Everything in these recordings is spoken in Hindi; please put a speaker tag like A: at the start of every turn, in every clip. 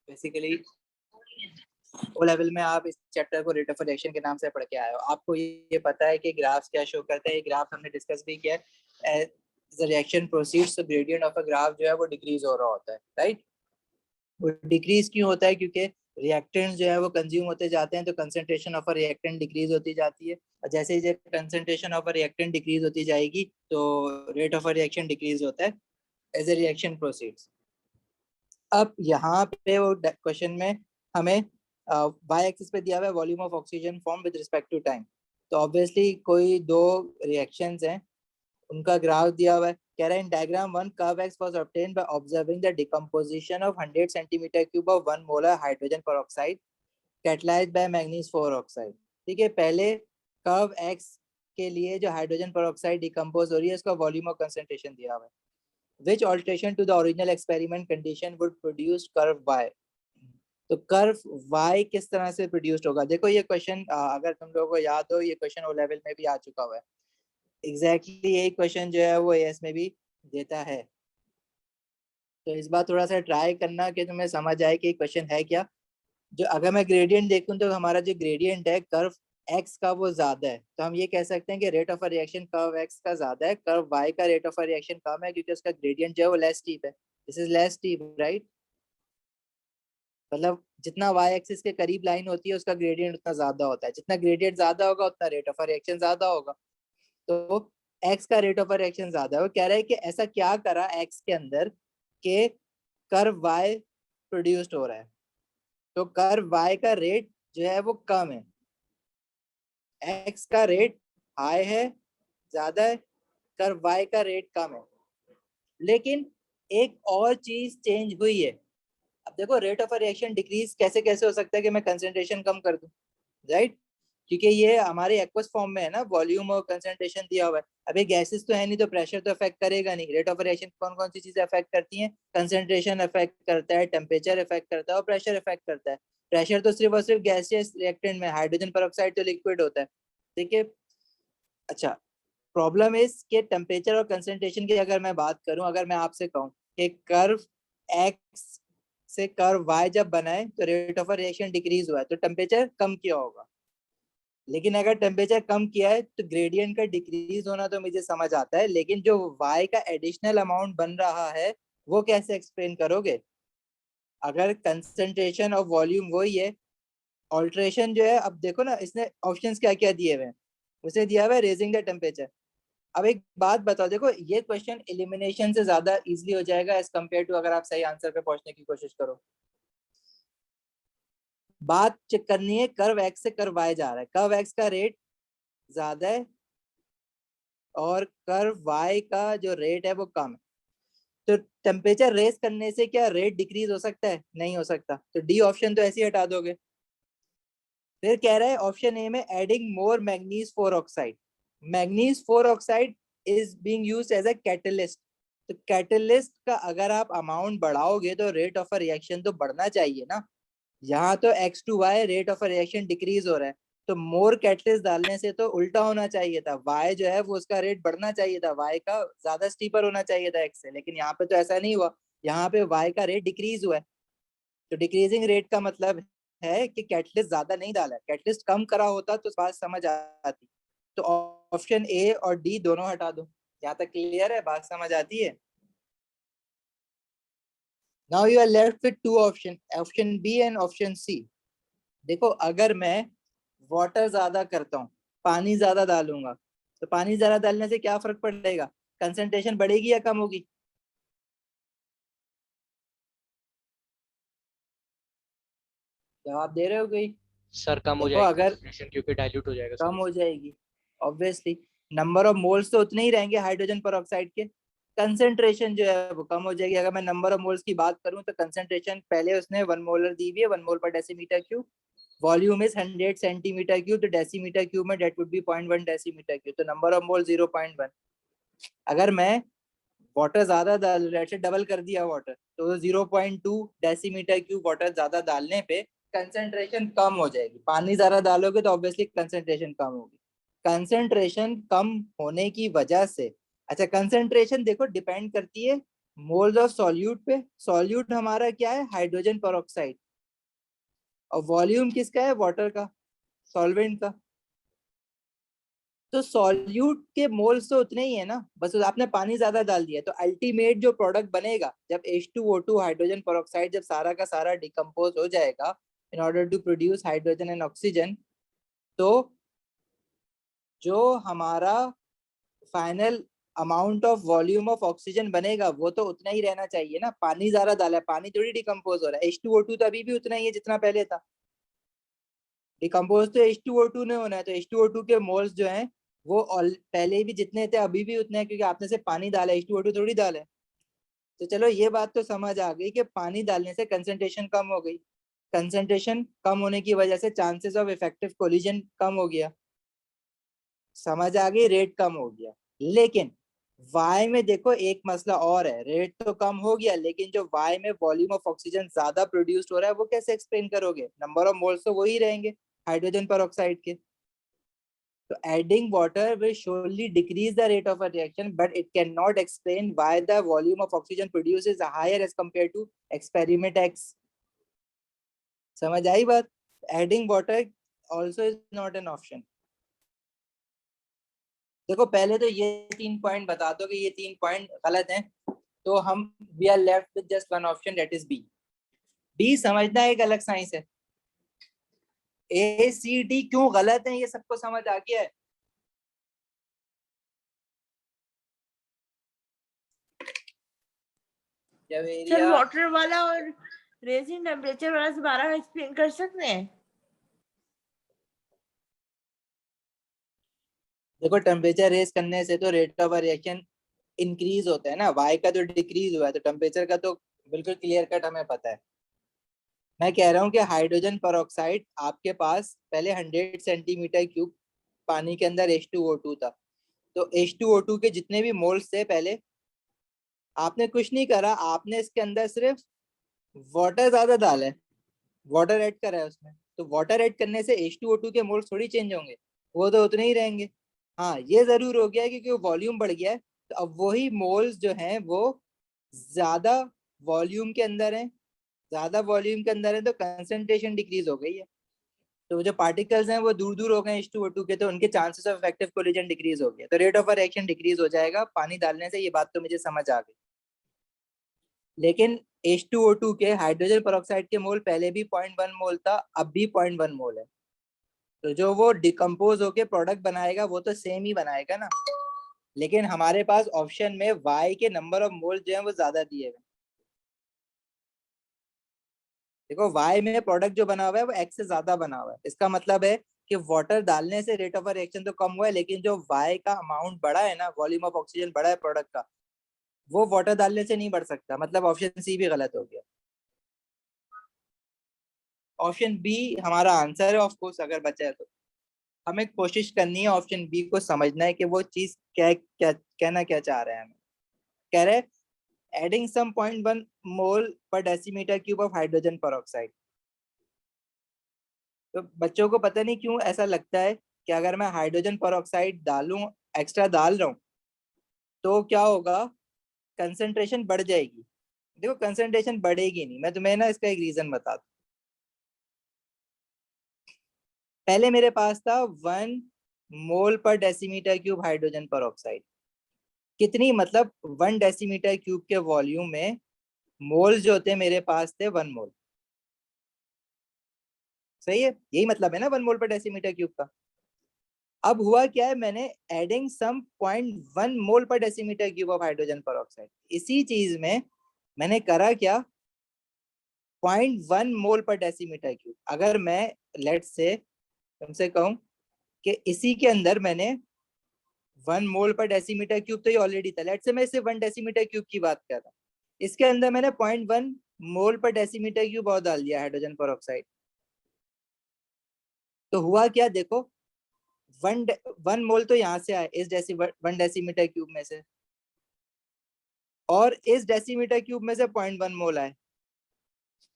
A: बेसिकली ओ लेवल में आप इस चैप्टर को रेट ऑफ रिएक्शन के नाम से पढ़ के आए हो। आपको ये पता है कि ग्राफ्स क्या शो करते हैं। ग्राफ हमने डिस्कस भी किया है। As the reaction proceeds, the gradient of a graph जो है वो डिक्रीज हो रहा होता है, राइट। वो डिक्रीज क्यों होता है? क्योंकि रिएक्टेंट जो है वो कंज्यूम होते जाते हैं, तो concentration of a reactant decrease होती जाती है। और जैसे ही concentration of a reactant decrease होती जाएगी तो rate of a reaction decrease होता है एज ए रिएक्शन प्रोसीड्स। अब यहाँ पे वो क्वेश्चन में हमें वाई एक्सिस पे दिया हुआ है volume of oxygen form with respect to time. तो ऑब्वियसली कोई दो रिएक्शंस हैं, उनका ग्राफ दिया हुआ है। कह रहा है in diagram one curve X was obtained by observing the decomposition of 100 centimetre cube of 1 molar hydrogen peroxide catalysed by manganese 4 oxide. ठीक है, पहले कर्व एक्स के लिए जो हाइड्रोजन पेरोक्साइड डिकम्पोज हो रही है उसका वॉल्यूम और कंसंट्रेशन दिया हुआ है। Which alteration to the original experiment condition would produce curve y? तो कर्व y किस तरह से प्रोड्यूस्ड होगा? देखो ये क्वेश्चन अगर तुम लोगों को याद हो, ये क्वेश्चन ओ लेवल में भी आ चुका हुआ है। एग्जैक्टली यही क्वेश्चन जो है वो एएस में भी देता है। तो इस बार थोड़ा सा ट्राई करना कि तुम्हें समझ आए कि क्वेश्चन है क्या। जो अगर मैं ग्रेडियंट देखूं तो हमारा जो ग्रेडियंट है कर्व एक्स का वो ज्यादा है, तो हम ये कह सकते हैं कि rate of a reaction curve x का ज्यादा है, कर्व वाई का रेट ऑफ अ रिएक्शन कम है क्योंकि उसका ग्रेडियंट जो है वो लेस स्टीप है। This is less steep, right. मतलब जितना वाई एक्सिस के करीब लाइन होती है उसका ग्रेडियंट उतना ज्यादा होता है, जितना ग्रेडियंट ज्यादा होगा उतना रेट ऑफ अ रिएक्शन ज्यादा होगा। तो एक्स का रेट ऑफ अ रिएक्शन ज्यादा है। वो कह रहा है कि ऐसा क्या करा एक्स के अंदर के कर्व वाई प्रोड्यूस्ड हो रहा है। तो कर्व वाई का रेट जो है वो कम है, एक्स का रेट हाई है, ज्यादा है, कर्व वाई का रेट कम है। लेकिन एक और चीज चेंज हुई है। अब देखो रेट ऑफ रिएक्शन डिक्रीज कैसे कैसे हो सकता है कि मैं कंसंट्रेशन कम कर दूं, राइट। क्योंकि ये हमारे एक्वस फॉर्म में है ना, वॉल्यूम और कंसंट्रेशन दिया हुआ है। अभी गैसेस तो है नहीं तो प्रेशर तो अफेक्ट करेगा नहीं। रेट ऑफ रिएक्शन कौन कौन सी चीजें अफेक्ट करती हैं? कंसंट्रेशन अफेक्ट करता है, टेम्परेचर अफेक्ट करता है और प्रेशर अफेक्ट करता है। प्रेशर तो सिर्फ और सिर्फ गैसियस रिएक्टेंट में, हाइड्रोजन पेरोक्साइड तो लिक्विड होता है, ठीक है। अच्छा, प्रॉब्लम इज के टेम्परेचर और कंसंट्रेशन की अगर मैं बात करूं, अगर मैं आपसे कहूं कि कर्व एक्स से कर्व वाई जब बनाए तो रेट ऑफ रिएक्शन डिक्रीज हुआ है तो टेम्परेचर कम किया होगा। लेकिन अगर टेम्परेचर कम किया है तो ग्रेडियंट का डिक्रीज होना तो मुझे समझ आता है, लेकिन जो वाई का एडिशनल अमाउंट बन रहा है वो कैसे एक्सप्लेन करोगे? अगर कंसंट्रेशन और वॉल्यूम वही है, ऑल्ट्रेशन जो है, अब देखो ना इसने ऑप्शंस क्या क्या दिए हुए हैं। उसे दिया हुआ है रेजिंग द टेम्परेचर। अब एक बात बताओ, देखो ये क्वेश्चन एलिमिनेशन से ज्यादा इजीली हो जाएगा एज कम्पेयर टू अगर आप सही आंसर पे पहुंचने की कोशिश करो। बात चेक करनी है, कर्व एक्स से कर्व वाई जा रहा है, कर्व एक्स का रेट ज्यादा है और कर्व वाई का जो रेट है वो कम है। तो टेम्परेचर रेस करने से क्या रेट डिक्रीज हो सकता है? नहीं हो सकता, तो डी ऑप्शन तो ऐसे ही हटा दोगे। फिर कह रहा है ऑप्शन ए में adding more manganese 4 oxide. Manganese 4 oxide is being used as a catalyst. तो कैटलिस्ट का अगर आप अमाउंट बढ़ाओगे तो रेट ऑफ अ रिएक्शन तो बढ़ना चाहिए ना। यहाँ तो X to Y rate of reaction decrease हो रहा है, तो मोर कैटलिस्ट डालने से तो उल्टा होना चाहिए था, वाई जो है वो उसका रेट बढ़ना चाहिए था, वाई का ज्यादा स्टीपर होना चाहिए था एक्स से। लेकिन यहाँ पे तो ऐसा नहीं हुआ, यहाँ पे वाई का रेट डिक्रीज हुआ है। तो डिक्रीजिंग रेट का मतलब है कि कैटलिस्ट ज्यादा नहीं डाला है, कैटलिस्ट कम करा होता तो बात समझ आती। तो ऑप्शन ए और डी दोनों हटा दो। यहाँ तक क्लियर है? बात समझ आती है? Now you are left with two option, option B and option C. देखो अगर मैं वाटर ज्यादा करता हूँ, पानी ज्यादा डालूंगा, तो पानी ज्यादा डालने से क्या फर्क पड़ेगा? कंसंट्रेशन बढ़ेगी या कम होगी? जवाब दे रहे हो कोई?
B: सर कम हो
A: देखो
B: जाएगी
A: अगर
B: कंसंट्रेशन क्योंकि डाइल्यूट हो जाएगा
A: कम हो
B: सॉल्यूशन।
A: जाएगी, ऑब्वियसली नंबर ऑफ मोल्स तो उतने ही रहेंगे हाइड्रोजन पर ऑक्साइड के, कंसंट्रेशन जो है वो कम हो जाएगी। अगर मैं नंबर ऑफ मोल्स की बात करूं तो कंसंट्रेशन पहले उसने 1 मोलर दी हुई है, 1 मोल पर decimetre cube. Volume is 100 centimetre cube, तो डेसीमीटर क्यूब में that would be 0.1 decimetre cube, तो नंबर ऑफ मोल 0.1। अगर मैं वाटर ज्यादा डाल, ऐसे डबल कर दिया वाटर, तो 0.2 डेसीमीटर क्यूब वाटर ज्यादा डालने पे कंसंट्रेशन कम हो जाएगी। पानी ज्यादा डालोगे तो ऑब्वियसली कंसंट्रेशन कम होगी। कंसंट्रेशन कम होने की वजह से, अच्छा कंसंट्रेशन देखो डिपेंड करती है मोल्स ऑफ सॉल्यूट पे, सॉल्यूट हमारा क्या है, हाइड्रोजन पेरोक्साइड, और वॉल्यूम किसका है, वाटर का, सॉल्वेंट का। तो सॉल्यूट के मोल्स तो उतने ही है ना, बस आपने पानी ज्यादा डाल दिया, तो अल्टीमेट जो प्रोडक्ट बनेगा जब H2O2 हाइड्रोजन पेरोक्साइड जब सारा का सारा डिकम्पोज हो जाएगा in order to produce hydrogen and oxygen, तो जो हमारा final amount of volume of oxygen बनेगा वो तो उतना ही रहना चाहिए ना, पानी ज्यादा डाला है, पानी थोड़ी डिकम्पोज हो रहा है, H2O2 तो अभी भी उतना ही है जितना पहले था, डिकम्पोज तो H2O2 ने होना है, तो H2O2 के मोल्स जो हैं वो पहले भी जितने थे अभी भी उतने हैं, क्योंकि आपने सिर्फ पानी डाला है, H2O2 थोड़ी डाला है। तो चलो ये बात तो समझ आ गई कि पानी डालने से कंसंट्रेशन कम हो गई, कंसंट्रेशन कम होने की वजह से चांसेस ऑफ इफेक्टिव कोलिजन कम हो गया, समझ आ गई, रेट कम हो गया। लेकिन वाई में देखो एक मसला और है, रेट तो कम हो गया लेकिन जो वाई में वॉल्यूम ऑफ ऑक्सीजन ज्यादा प्रोड्यूस हो रहा है वो कैसे एक्सप्लेन करोगे, नंबर ऑफ मोल्स तो वही रहेंगे हाइड्रोजन पर ऑक्साइड के। तो adding water will surely decrease the rate of a reaction, but it cannot explain why the volume of oxygen produced is higher as compared to experiment X. समझ आई बात? Adding water also is not an option. देखो पहले तो ये 3 पॉइंट बता दो कि ये 3 पॉइंट गलत हैं, तो हम we are left with just one option, that is B. D समझना एक अलग साइंस है, ए सी डी क्यों गलत है ये सबको समझ आ गया है। जब
C: सर
A: एरिया
C: वाटर वाला और रेजिंग टेम्परेचर वाला दोबारा एक्सप्लेन कर सकते हैं?
A: देखो टेम्परेचर रेज करने से तो रेट ऑफ रिएक्शन इंक्रीज होता है ना, वाई का तो डिक्रीज हुआ है, तो टेम्परेचर का तो बिल्कुल क्लियर कट हमें पता है। मैं कह रहा हूँ कि हाइड्रोजन पेरोक्साइड आपके पास पहले 100 सेंटीमीटर क्यूब पानी के अंदर H2O2 था, तो H2O2 के जितने भी मोल्स थे पहले, आपने कुछ नहीं करा, आपने इसके अंदर सिर्फ वाटर ज्यादा डाला है, वाटर ऐड करा है उसमें, तो वाटर ऐड करने से H2O2 के मोल्स थोड़ी चेंज होंगे, वो तो उतने ही रहेंगे। हाँ ये जरूर हो गया है क्योंकि वॉल्यूम बढ़ गया है, तो अब वही मोल्स जो हैं वो ज्यादा वॉल्यूम के अंदर हैं, ज्यादा वॉल्यूम के अंदर है तो कंसंट्रेशन डिक्रीज हो गई है, तो जो पार्टिकल्स हैं वो दूर दूर हो गए H2O2 के, तो उनके chances of effective collision decrease हो गया, तो रेट ऑफ रिएक्शन डिक्रीज हो जाएगा पानी डालने से, ये बात तो मुझे समझ आ गई। लेकिन H2O2 के हाइड्रोजन पेरोक्साइड के मोल पहले भी 0.1 मोल था, अब भी 0.1 मोल है, तो जो वो डिकम्पोज होके प्रोडक्ट बनाएगा वो तो सेम ही बनाएगा ना, लेकिन हमारे पास ऑप्शन में वाई के नंबर ऑफ मोल जो है वो ज्यादा दिए हुए। देखो वाई में प्रोडक्ट जो बना हुआ है वो एक्स से ज्यादा बना हुआ है, इसका मतलब है कि वाटर डालने से रेट ऑफ रिएक्शन तो कम हुआ है, लेकिन जो वाई का अमाउंट बढ़ा है ना, वॉल्यूम ऑफ ऑक्सीजन बढ़ा है प्रोडक्ट का, वो वाटर डालने से नहीं बढ़ सकता, मतलब ऑप्शन सी भी गलत हो गया। ऑप्शन बी हमारा आंसर है ऑफ कोर्स, अगर बचा है तो हमें कोशिश करनी है ऑप्शन बी को समझना है कि वो चीज क्या क्या कहना क्या चाह रहे हैं हमें। कह रहे एडिंग सम 0.1 मोल पर decimetre cube of hydrogen peroxide. तो बच्चों को पता नहीं क्यों ऐसा लगता है कि अगर मैं हाइड्रोजन पेरोक्साइड डालूं, एक्स्ट्रा डाल रहा हूं, तो क्या होगा, कंसंट्रेशन बढ़ जाएगी। देखो कंसंट्रेशन बढ़ेगी नहीं, मैं तुम्हें ना इसका एक रीजन बता दूं। पहले मेरे पास था 1 मोल पर डेसीमीटर क्यूब हाइड्रोजन पेरोक्साइड, कितनी मतलब 1 डेसीमीटर क्यूब के वॉल्यूम में मोल्स जो होते हैं मेरे पास थे 1 मोल, सही है, यही मतलब है ना 1 मोल पर डेसीमीटर क्यूब का। अब हुआ क्या है, मैंने एडिंग सम 0.1 मोल पर decimetre cube of hydrogen peroxide, इसी चीज में मैंने करा क्या, 0.1 मोल पर डेसीमीटर क्यूब, अगर मैं लेट से तुमसे कहूं कि इसी के अंदर मैंने 1 मोल पर डेसीमीटर क्यूब तो ये ऑलरेडी था, लेट से मैं इसे 1 डेसीमीटर क्यूब की बात कर रहा हूँ, इसके अंदर मैंने 0.1 मोल पर डेसीमीटर क्यूब और डाल दिया हाइड्रोजन पेरोक्साइड, तो हुआ क्या देखो, 1 मोल तो यहाँ से आए इस 1 डेसीमीटर क्यूब में से, और इस डेसीमीटर क्यूब में से 0.1 मोल आए,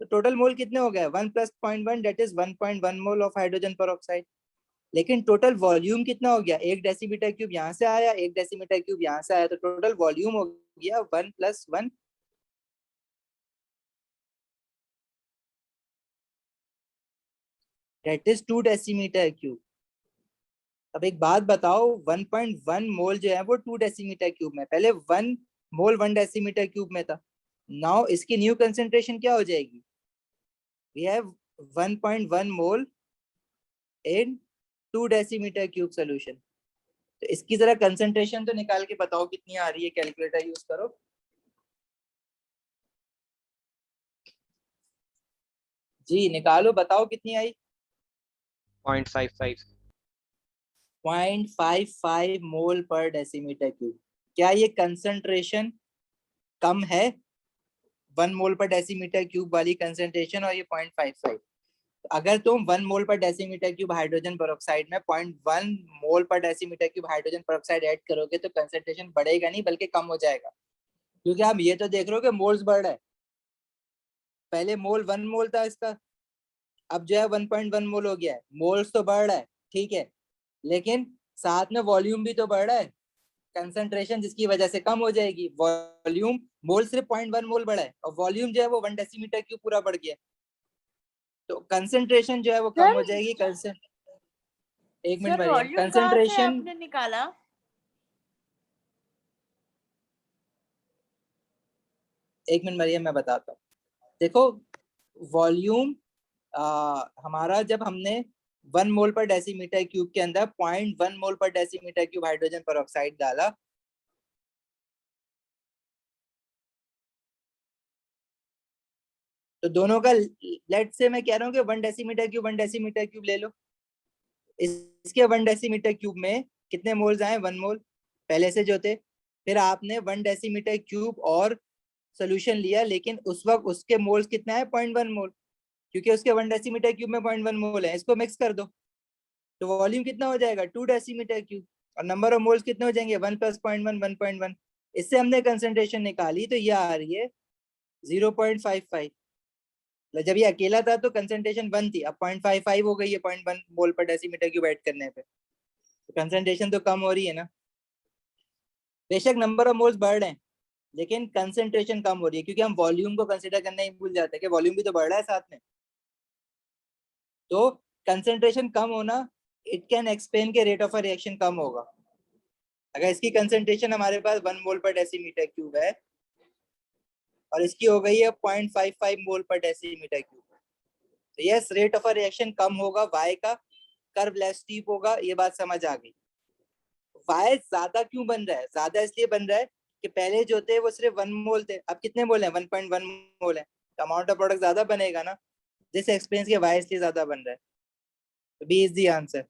A: तो टोटल मोल कितने हो गए, 1 plus 0.1 that is 1.1 mole of hydrogen peroxide. लेकिन टोटल वॉल्यूम कितना हो गया, 1 डेसीमीटर क्यूब यहाँ से आया, 1 डेसीमीटर क्यूब यहाँ से आया, तो टोटल वॉल्यूम हो गया 1 plus 1 that is 2 decimetre cube. अब एक बात बताओ, 1.1 मोल जो है वो 2 डेसीमीटर क्यूब में, पहले 1 मोल 1 डेसीमीटर क्यूब में था। नाउ इसकी न्यू कंसेंट्रेशन क्या हो जाएगी? We have 1.1 mole in 2 decimetre cube solution. तो इसकी जरा कंसेंट्रेशन तो निकाल के बताओ कितनी आ रही है, कैलकुलेटर यूज करो। जी निकालो, बताओ कितनी आई।
B: 0.55।
A: 0.55 मोल पर डेसीमीटर क्यूब। क्या ये कंसंट्रेशन कम है 1 मोल पर डेसीमीटर क्यूब वाली कंसंट्रेशन और ये 0.55? अगर तुम 1 मोल पर डेसीमीटर क्यूब हाइड्रोजन पेरोक्साइड में 0.1 मोल पर decimetre cube hydrogen peroxide add करोगे तो कंसंट्रेशन बढ़ेगा नहीं बल्कि कम हो जाएगा, क्योंकि आप ये तो देख रहे हो कि मोल्स बढ़ रहा है। पहले मोल 1 मोल था इसका, अब जो है 1.1 मोल हो गया है। मोल्स तो बढ़ रहा है, ठीक है, लेकिन साथ में वॉल्यूम भी तो बढ़ रहा है, कंसंट्रेशन जिसकी वजह से कम हो जाएगी। वॉल्यूम, मोल सिर्फ 0.1 मोल बढ़ा है और वॉल्यूम जो है वो 1 डेसीमीटर क्यूब पूरा बढ़ गया, तो कंसंट्रेशन जो है वो कम हो जाएगी। एक मिनट
C: सर
A: मरियम,
C: वॉल्यूम कहाँ से
A: कंसंट्रेशन
C: आपने निकाला?
A: एक मिनट मरियम मैं बताता हूँ। देखो वॉल्यूम हमारा, जब हमने 1 मोल पर डेसीमीटर क्यूब के अंदर 0.1 मोल पर डेसीमीटर क्यूब हाइड्रोजन पेरोक्साइड डाला, तो दोनों का लेट से मैं कह रहा हूँ कि 1 डेसीमीटर क्यूब 1 डेसीमीटर क्यूब ले लो। इसके 1 डेसीमीटर क्यूब में कितने मोल्स आए? 1 मोल पहले से जो थे। फिर आपने 1 डेसीमीटर क्यूब और सोल्यूशन लिया, लेकिन उस वक्त उसके मोल्स कितना है? 0.1 मोल, क्योंकि उसके 1 डेसीमीटर क्यूब में 0.1 मोल है। इसको मिक्स कर दो तो वॉल्यूम कितना हो जाएगा? 2 डेसीमीटर क्यूब, और नंबर ऑफ मोल्स कितने हो जाएंगे? 1 + 0.1 1.1। इससे हमने कंसंट्रेशन निकाली तो ये आ रही है 0.55। जब ये अकेला था तो कंसंट्रेशन 1 थी, अब 0.55 हो गई है 0.1 मोल पर डेसीमीटर क्यूब ऐड करने पे, तो कंसंट्रेशन तो कम हो रही है ना। बेशक नंबर ऑफ मोल्स बढ़ रहे हैं लेकिन कंसंट्रेशन कम हो रही है, क्योंकि हम वॉल्यूम को कंसीडर करना ही भूल जाते हैं कि वॉल्यूम भी तो बढ़ रहा है साथ में। तो कंसंट्रेशन कम होना, इट कैन एक्सप्लेन के रेट ऑफ अ रिएक्शन कम होगा। अगर इसकी कंसंट्रेशन हमारे पास 1 मोल पर डेसीमीटर क्यूब है और इसकी हो गई है 0.55 मोल पर डेसीमीटर क्यूब, तो yes rate of a reaction कम होगा, वाई का कर्व लेस स्टीप होगा, ये बात समझ आ गई। वाई ज्यादा क्यों बन रहा है? ज्यादा इसलिए बन रहा है कि पहले जो थे वो सिर्फ 1 मोल थे, अब कितने मोल है? 1.1 मोल है, तो अमाउंट ऑफ प्रोडक्ट ज्यादा बनेगा ना, जिस एक्सपीरियंस के वाई इसलिए ज्यादा बन रहा है। तो बी इज द आंसर।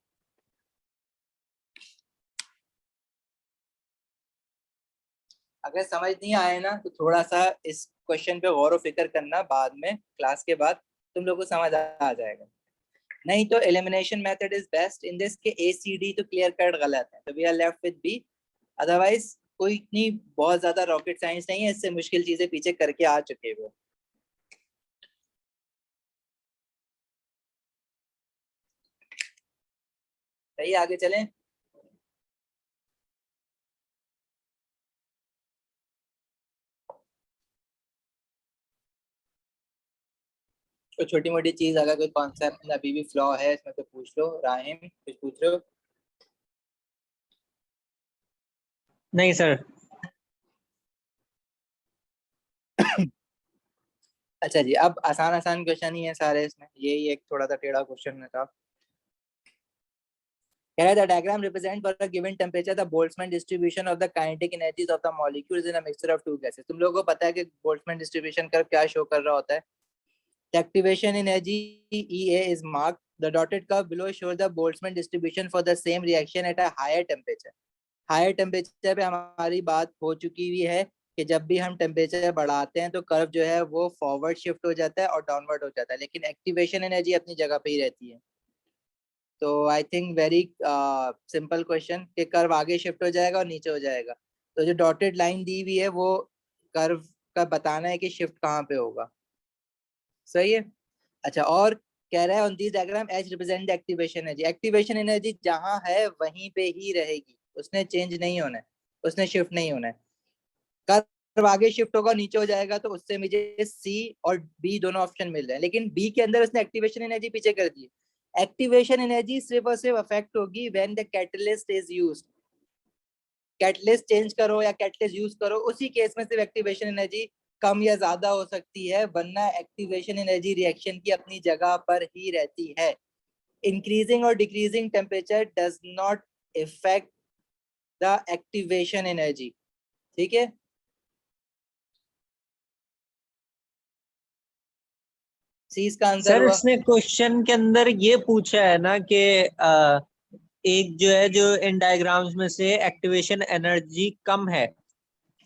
A: अगर समझ नहीं आए ना तो थोड़ा सा इस क्वेश्चन पे गौर व फिक्र करना, बाद में क्लास के बाद तुम लोग को समझ आ जाएगा। नहीं तो elimination method is best in this के ए सी डी तो क्लियर कट गलत है, तो we are left with B. Otherwise कोई इतनी बहुत ज्यादा रॉकेट साइंस नहीं है, इससे मुश्किल चीजें पीछे करके आ चुके वो। सही, आगे चलें। तो छोटी मोटी चीज, अगर कोई कॉन्सेप्ट में अभी भी फ्लॉ है इसमें तो पूछ लो। राहिम कुछ पूछ रहे हो?
D: नहीं सर।
A: अच्छा जी, अब आसान आसान क्वेश्चन ही है सारे इसमें, यही एक थोड़ा सा टेढ़ा क्वेश्चन था। The diagram represents for a given temperature the Boltzmann distribution of the kinetic energies of the molecules in a mixture of two gases. तुम लोगों को पता है कि Boltzmann distribution कर्व क्या शो कर रहा होता है? The activation energy EA is marked. The dotted curve below shows the Boltzmann distribution for the same reaction at a higher temperature. Higher temperature पे हमारी बात हो चुकी हुई है कि जब भी हम टेम्परेचर बढ़ाते हैं तो कर्व जो है वो फॉरवर्ड शिफ्ट हो जाता है और डाउनवर्ड हो जाता है, लेकिन एक्टिवेशन एनर्जी अपनी जगह पे ही रहती है। तो I think very simple question कि कर्व आगे शिफ्ट हो जाएगा और नीचे हो जाएगा, तो जो डॉटेड लाइन दी हुई है वो कर्व का बताना है कि शिफ्ट कहाँ पे होगा। सही है। अच्छा, और कह रहा है on this diagram H represent the activation energy. Activation energy जहां है वहीं पे ही रहेगी, उसने चेंज नहीं होना है, उसने शिफ्ट नहीं होना है। कर्व आगे शिफ्ट होगा नीचे हो जाएगा, तो उससे मुझे सी और बी दोनों ऑप्शन मिल रहे हैं, लेकिन बी के अंदर उसने एक्टिवेशन एनर्जी पीछे कर दी, एक्टिवेशन एनर्जी सिर्फ और सिर्फ अफेक्ट होगी when the catalyst is used. Catalyst change करो या कैटलिस्ट यूज करो, उसी केस में सिर्फ एक्टिवेशन एनर्जी कम या ज्यादा हो सकती है, वरना एक्टिवेशन एनर्जी रिएक्शन की अपनी जगह पर ही रहती है। इंक्रीजिंग और decreasing temperature does not effect the activation energy. ठीक है, सी इसका आंसर
D: सर
A: हुआ।
D: इसने क्वेश्चन के अंदर ये पूछा है ना कि एक जो है जो इन डायग्राम्स में से एक्टिवेशन एनर्जी कम है,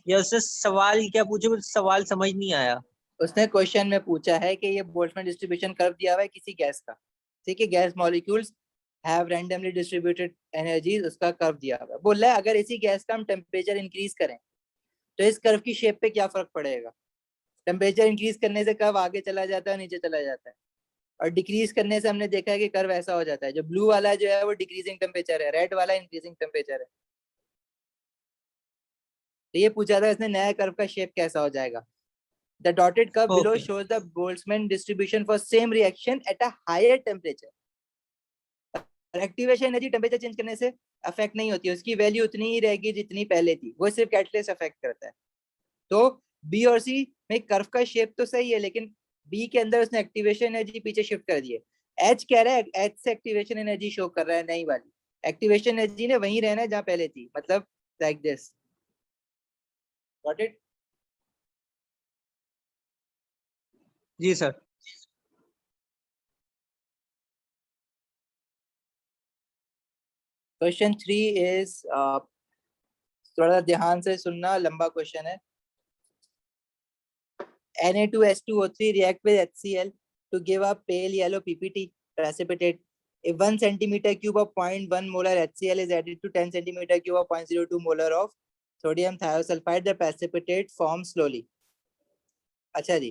D: या उससे सवाल क्या पूछे, मुझे सवाल समझ नहीं आया।
A: उसने क्वेश्चन में पूछा है कि ये बोल्ट्जमैन डिस्ट्रीब्यूशन कर्व दिया हुआ है किसी गैस का, ठीक है, gas molecules have randomly distributed energies, उसका कर्व दिया हुआ है। बोल रहा है अगर इसी गैस का हम टेम्परेचर इंक्रीज करें तो इस कर्व की शेप पे क्या फर्क पड़ेगा। टेम्परेचर इंक्रीज करने से कर्व आगे चला जाता है, नीचे चला जाता है, और डिक्रीज करने से हमने देखा है कि कर्व ऐसा हो जाता है। जो ब्लू वाला जो है वो डिक्रीजिंग टेम्परेचर है, रेड वाला इंक्रीजिंग टेम्परेचर है। तो ये पूछा था इसने नया कर्व का शेप कैसा हो जाएगा। The dotted curve below
D: Okay.
A: shows the Boltzmann distribution for same reaction at a higher temperature. Activation energy temperature change करने से अफेक्ट नहीं होती है, उसकी वैल्यू उतनी ही रहेगी जितनी पहले थी, वो सिर्फ कैटलिस्ट अफेक्ट करता है। तो बी और सी में कर्व का शेप तो सही है, लेकिन बी के अंदर उसने एक्टिवेशन एनर्जी पीछे शिफ्ट कर दी है। एच कह रहा है एच से एक्टिवेशन एनर्जी शो कर रहा है, नई वाली एक्टिवेशन एनर्जी ने वहीं रहना है जहां पहले थी, मतलब लाइक दिस। Got it?
D: जी सर।
A: क्वेश्चन 3 इज थोड़ा ध्यान से सुनना, लंबा क्वेश्चन है। Na2H2O3 react with HCl to give a pale yellow PPT precipitate. If 1 centimeter cube of 0.1 molar HCl is added to 10 centimeter cube of 0.02 molar of sodium thiosulfide, the precipitate forms slowly. अच्छा जी,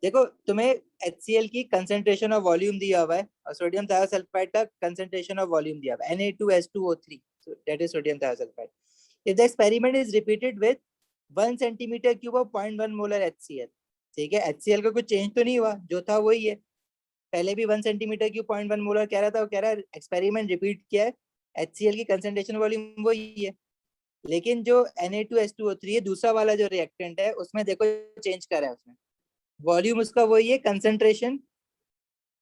A: देखो तुम्हें HCl की कंसेंट्रेशन ऑफ वॉल्यूम दिया हुआ है और सोडियम थायोसल्फाइड का कंसेंट्रेशन ऑफ वॉल्यूम दिया हुआ है, Na2H2O3, so that is sodium thiosulfide. If the experiment is repeated with 1 centimeter cube of 0.1 molar HCl, ठीक है, HCl का कुछ चेंज तो नहीं हुआ, जो था वही है, पहले भी 1 सेंटीमीटर क्यूब 0.1 मोलर कह रहा था, वो कह रहा है एक्सपेरिमेंट रिपीट किया है, HCl की कंसेंट्रेशन वॉल्यूम वही है, लेकिन जो Na2H2O3 है दूसरा वाला जो रिएक्टेंट है उसमें देखो चेंज करा है, उसमें वॉल्यूम उसका वही है, कंसेंट्रेशन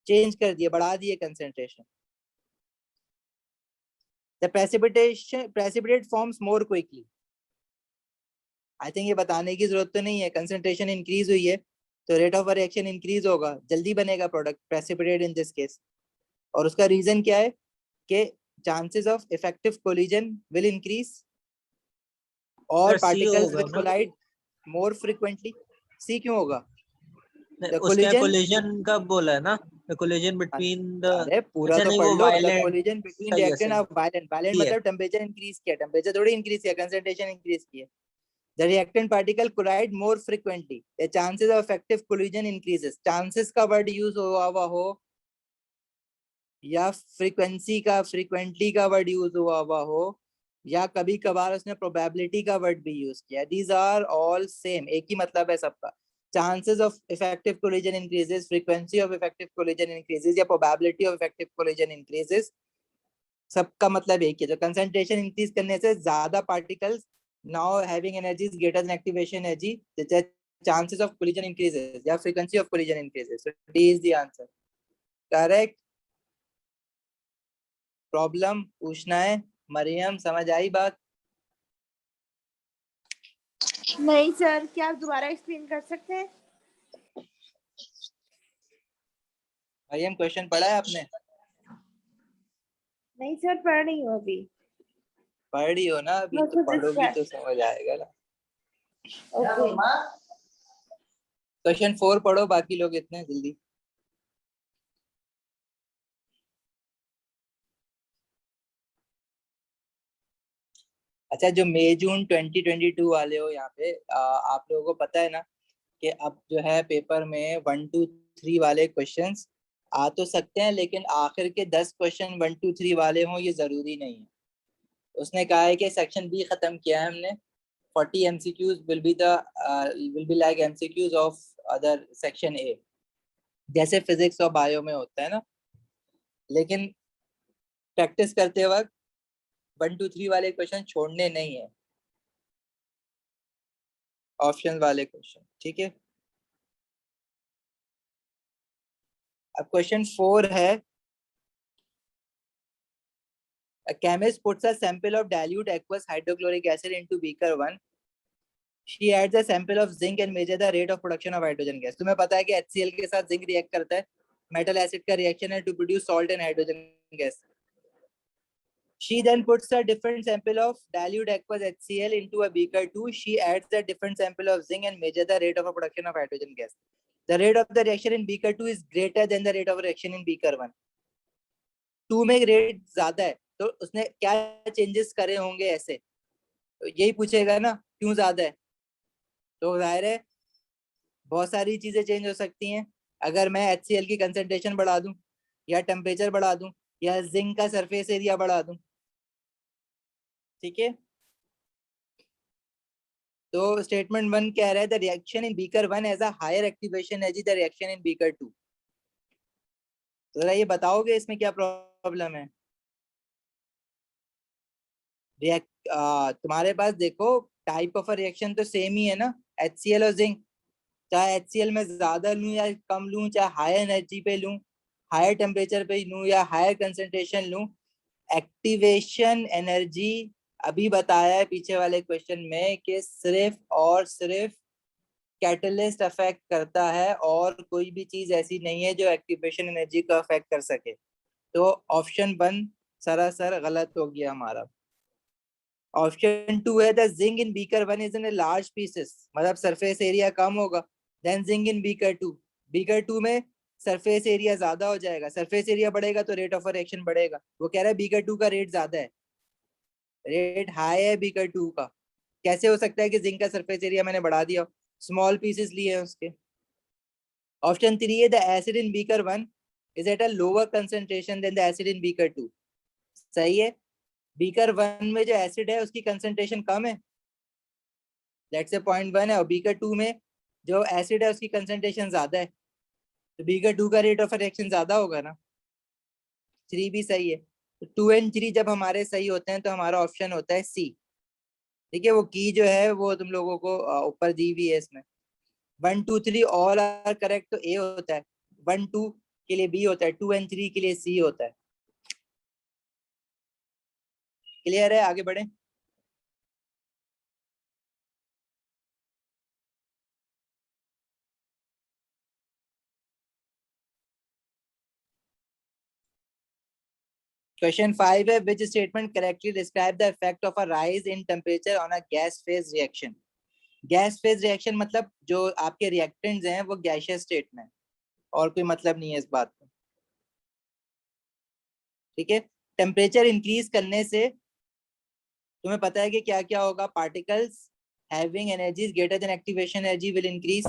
A: चेंज कर दिया, बढ़ा दिए concentration. The precipitate forms more quickly. I think ये बताने की जरूरत तो नहीं है, कंसेंट्रेशन इंक्रीज हुई है तो रेट ऑफ रिएक्शन इंक्रीज होगा, जल्दी बनेगा product precipitate in this case. और उसका रीजन क्या है कि chances of effective collision will increase और particles will collide more frequently. See क्यों होगा?
D: उसके कोलिजन का बोला है ना, द कोलिजन बिटवीन द,
A: अरे पूरा
D: अच्छा
A: तो
D: नहीं
A: पढ़
D: वो
A: लो, द
D: वायलेंट,
A: कोलिजन बिटवीन
D: सही है
A: रिएक्टेंट
D: सही
A: ऑफ वायलेंट, वायलेंट
D: है
A: मतलब टेंपरेचर इंक्रीज किया, टेंपरेचर थोड़ी इंक्रीज किया, कंसंट्रेशन इंक्रीज किया। The reactant particle collide more frequently. The chances of effective collision increases. Chances का word use हुआ हो या frequency का frequently का word use हुआ हो या कभी कभार उसने probability का word भी use किया, these are all same, एक ही मतलब है सबका। Chances of effective collision increases, frequency of effective collision increases या probability of effective collision increases, सबका मतलब एक ही है। तो concentration increase करने से ज्यादा particles now having energy is greater than activation energy, the chances of collision increases या frequency of collision increases. So D is the answer. Correct. Problem पूछना है? मरियम समझ आई बात?
C: नहीं सर, क्या आप दोबारा एक्सप्लेन कर सकते हैं?
A: मरियम क्वेश्चन पढ़ा है आपने?
C: नहीं सर, पढ़ रही हूँ अभी।
A: पढ़ रही हो ना अभी, तो पढ़ोगी तो समझ आएगा ना।
C: ओके।
A: क्वेश्चन 4 पढ़ो, बाकी लोग इतने जल्दी। अच्छा, जो मई जून 2022 वाले हो यहाँ पे, आप लोगों को पता है ना कि अब जो है पेपर में 1 2 3 वाले क्वेश्चंस आ तो सकते हैं, लेकिन आखिर के 10 क्वेश्चन 1 2 3 वाले हों ये जरूरी नहीं है। उसने कहा है कि सेक्शन बी खत्म किया है हमने, 40 MCQs will be like MCQs of other section A, जैसे फिजिक्स और बायो में होता है ना। लेकिन प्रैक्टिस करते वक्त 1 2 3 वाले क्वेश्चन छोड़ने नहीं है, ऑप्शन वाले क्वेश्चन, ठीक है। अब क्वेश्चन 4 है, a chemist puts a sample of dilute aqueous hydrochloric acid into beaker 1. She adds a sample of zinc and measure the rate of production of hydrogen gas. तुम्हें पता है कि HCl के साथ जिंक रिएक्ट करता है, मेटल एसिड का रिएक्शन है, to produce salt and hydrogen gas. She then puts a different sample of dilute aqueous HCl into a beaker 2. She adds a different sample of zinc and measure the rate of production of hydrogen gas. The rate of the reaction in beaker 2 is greater than the rate of reaction in beaker 1. 2 में रेट ज्यादा है, तो उसने क्या चेंजेस करे होंगे ऐसे, तो यही पूछेगा ना क्यों ज्यादा है. तो जाहिर है बहुत सारी चीजें चेंज हो सकती हैं. अगर मैं HCl की कंसंट्रेशन बढ़ा दूं, या टेम्परेचर बढ़ा दूं, या जिंक का सरफेस एरिया बढ़ा दूं, ठीक है. तो स्टेटमेंट 1 कह रहा है the reaction in beaker 1 has a higher activation energy the reaction in beaker 2. तो जरा ये बताओगे इसमें क्या प्रॉब्लम है. तुम्हारे पास देखो टाइप ऑफ रिएक्शन तो सेम ही है ना, HCl और जिंक. चाहे HCl में ज्यादा लूं या कम लूं, चाहे हायर एनर्जी पे लूं, हायर टेम्परेचर पे लूं या हायर कंसंट्रेशन लूं, एक्टिवेशन एनर्जी अभी बताया है पीछे वाले क्वेश्चन में कि सिर्फ और सिर्फ कैटलिस्ट अफेक्ट करता है, और कोई भी चीज ऐसी नहीं है जो एक्टिवेशन एनर्जी को अफेक्ट कर सके. तो ऑप्शन 1 सरासर गलत हो गया हमारा. ऑप्शन 2 है the zinc in beaker 1 is in large pieces, मतलब सरफेस एरिया कम होगा. Then zinc in beaker 2, beaker 2 में सरफेस एरिया ज्यादा हो जाएगा, सरफेस एरिया बढ़ेगा तो रेट ऑफ रिएक्शन बढ़ेगा. वो कह रहा है बीकर 2 का रेट ज्यादा है, रेट हाई है बीकर 2 का. कैसे हो सकता है कि जिंक का सरफेस एरिया मैंने बढ़ा दिया, स्मॉल पीसेस लिए हैं उसके. ऑप्शन 3 है the acid in beaker 1 is at a lower concentration than the acid in beaker 2. सही है, बीकर 1 में जो एसिड है उसकी कंसंट्रेशन कम है, लेट्स से 0.1 है, और बीकर 2 में जो एसिड है उसकी कंसंट्रेशन ज्यादा है, तो बीकर 2 का रेट ऑफ रिएक्शन ज्यादा होगा ना. 3 भी सही है. तो 2 एंड 3 जब हमारे सही होते हैं तो हमारा ऑप्शन होता है सी. ठीक है, वो की जो है वो तुम लोगों को ऊपर दी हुई है इसमें. 1 2 3 ऑल आर करेक्ट, तो ए होता है. 1 2 के लिए बी होता है, 2 एंड 3 के लिए सी होता है. क्लियर है, आगे बढ़े. क्वेश्चन 5 है which statement correctly describe the effect of a rise in temperature on a gas phase reaction. Gas phase reaction मतलब जो आपके रिएक्टेंट्स हैं वो गैसियस स्टेट में, और कोई मतलब नहीं है इस बात का. ठीक है, टेम्परेचर इंक्रीज करने से तुम्हें पता है कि क्या क्या होगा. Particles having energies greater than activation energy will increase,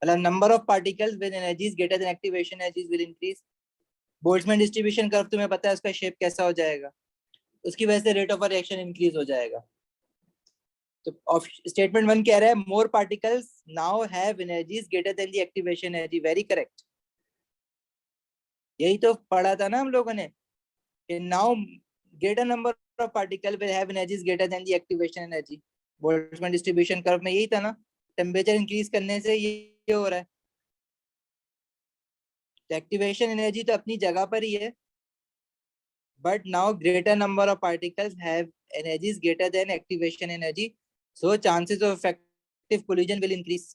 A: मतलब number of particles with energies greater than activation energies will increase. Boltzmann distribution curve तुम्हें पता है उसका शेप कैसा हो जाएगा, उसकी वजह से रेट ऑफ रिएक्शन इंक्रीज हो जाएगा. तो स्टेटमेंट 1 कह रहा है more particles now have energies greater than the activation energy. Very correct, यही तो पढ़ा था ना हम लोगों ने कि now greater number of particle will have energies greater than the activation energy. Boltzmann distribution curve में यही था ना, टेम्परेचर इंक्रीज करने से ये हो रहा है. एक्टिवेशन एनर्जी तो अपनी जगह पर ही है, but now greater number of particles have energies greater than activation energy, so chances of effective collision will increase.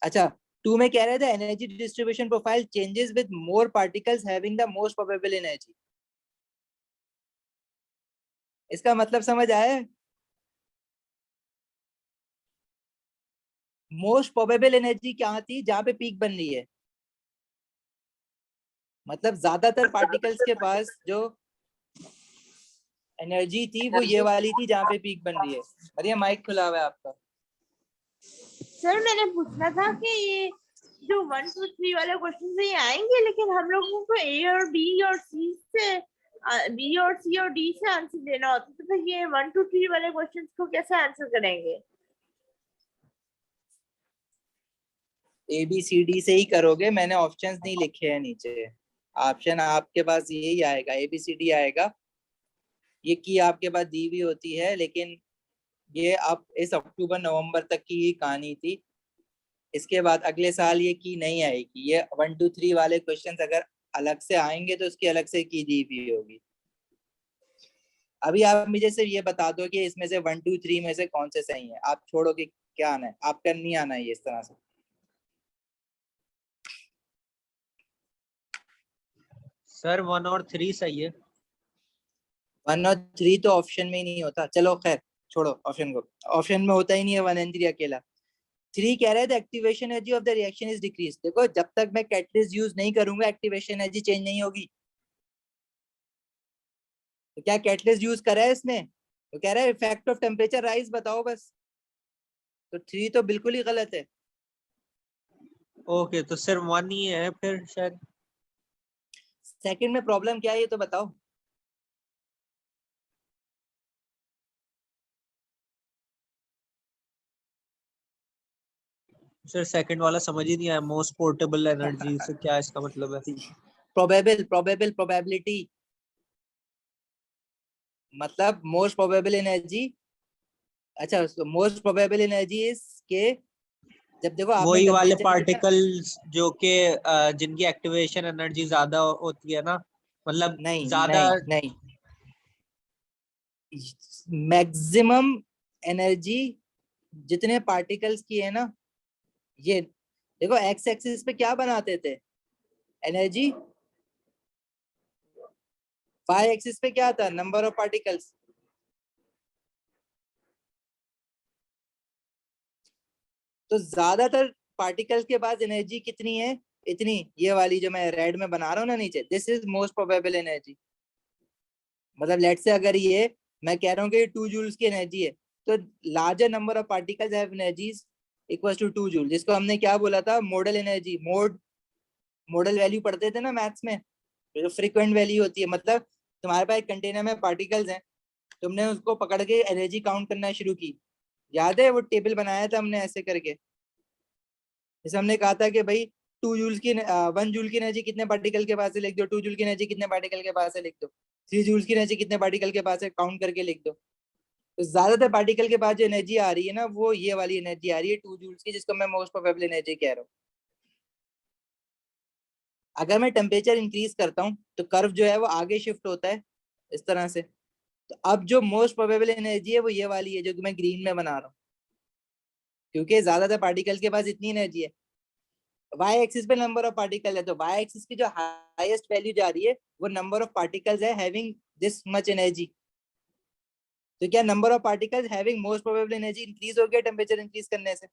A: अच्छा, 2 में कह रहे थे energy distribution profile changes with more particles having the most probable energy. इसका मतलब समझ आया. मोस्ट प्रोबेबल एनर्जी क्या थी, जहां पे पीक बन रही है, मतलब ज्यादातर पार्टिकल्स के पास जो एनर्जी थी वो ये वाली थी जहां पे पीक बन रही है. अरे माइक खुला हुआ है आपका.
C: सर मैंने पूछना था कि ये जो 1 2 3 वाले क्वेश्चन से ये आएंगे, लेकिन हम लोगों को ए और बी और सी से बी और सी और डी से आंसर देना होता है, तो फिर ये 1 2 3 वाले क्वेश्चंस को कैसे आंसर करेंगे.
A: ABCD से ही करोगे, मैंने ऑप्शंस नहीं लिखे हैं नीचे। ऑप्शन आपके पास यही आएगा, ABCD आएगा। ये की आपके पास दी हुई होती है, लेकिन ये अब इस अक्टूबर नवंबर तक की ही कहानी थी। इसके बाद अगले साल ये की नहीं आएगी। ये 1 2 3 वाले क्वेश्चंस अगर अलग से आएंगे तो उसकी अलग से की दी हुई होगी। अभी आप मुझे सिर्फ ये बता दो कि इसमें से 1 2 3 में से कौन से सही है। आप छोड़ो कि क्या आना है, आपका नहीं आना है ये इस तरह से।
D: सर 1 और 3 सही है।
A: 1 और 3 तो ऑप्शन में ही नहीं होता। चलो खैर छोड़ो ऑप्शन को, ऑप्शन में होता ही नहीं है 1 एंड 3 अकेला। 3 कह रहा है the activation energy of the reaction is decrease. देखो जब तक मैं कैटलिस्ट यूज नहीं करूंगा एक्टिवेशन एनर्जी चेंज नहीं होगी। तो क्या कैटलिस्ट यूज करा है इसने? तो कह रहा है इफेक्ट ऑफ टेम्परेचर राइज, बताओ बस। तो 3 तो बिल्कुल ही गलत है।
D: ओके, तो सिर्फ 1 ही है फिर शायद।
A: सेकंड में प्रॉब्लम क्या है ये तो बताओ।
D: सर सेकंड वाला समझ ही नहीं आया, मोस्ट पोर्टेबल एनर्जी से क्या इसका मतलब है?
A: प्रोबेबिलिटी, मतलब मोस्ट प्रोबेबल एनर्जी। अच्छा, मोस्ट प्रोबेबल एनर्जी इज के जब देखो आपने
D: वही वाले
A: टेम्परेचर देखा।
D: पार्टिकल्स जो कि जिनकी एक्टिवेशन एनर्जी ज्यादा होती है ना, मतलब
A: नहीं
D: ज्यादा।
A: नहीं नहीं, मैक्सिमम एनर्जी जितने पार्टिकल्स की है ना, ये देखो एक्स एक्सिस पे क्या बनाते थे एनर्जी, वाई एक्सिस पे क्या था नंबर ऑफ पार्टिकल्स। तो ज्यादातर पार्टिकल्स के पास एनर्जी कितनी है, इतनी। ये वाली जो मैं रेड में बना रहा हूँ ना नीचे, this is most probable energy. मतलब लेट से अगर ये मैं कह रहा हूँ कि 2 जूल्स की एनर्जी है, तो larger number of particles have energies equals to 2 joule, जिसको हमने क्या बोला था, मॉडल एनर्जी। मॉडल वैल्यू पढ़ते थे ना मैथ्स में, जो फ्रीक्वेंट वैल्यू होती है। मतलब तुम्हारे पास एक कंटेनर में पार्टिकल्स हैं, तुमने उसको पकड़ के एनर्जी काउंट करना शुरू की। याद है वो टेबल बनाया था हमने ऐसे करके, जैसे हमने कहा था कि भाई 1 जूल की एनर्जी कितने पार्टिकल के पास है लिख दो, 2 जूल की एनर्जी कितने पार्टिकल के पास है लिख दो, 3 जूल की एनर्जी कितने पार्टिकल के पास है काउंट करके लिख दो। तो ज्यादातर पार्टिकल के पास जो एनर्जी आ रही है ना, वो ये वाली एनर्जी आ रही है 2 जूल्स की, जिसको मैं मोस्ट प्रोबेबल एनर्जी कह रहा हूँ। अगर मैं टेम्परेचर इंक्रीज करता हूँ तो कर्व जो है वो आगे शिफ्ट होता है इस तरह से। तो अब जो मोस्ट प्रोबेबल एनर्जी है वो ये वाली है जो कि मैं ग्रीन में बना रहा हूँ, क्योंकि ज्यादातर पार्टिकल्स के पास इतनी एनर्जी है। वाई एक्सिस पे नंबर ऑफ पार्टिकल है, तो वाई एक्सिस की जो हाईएस्ट वैल्यू जा रही है वो नंबर ऑफ पार्टिकल्स है हैविंग दिस मच एनर्जी। तो क्या number of particles having most probable energy increase हो गया टेम्परेचर इंक्रीज करने से?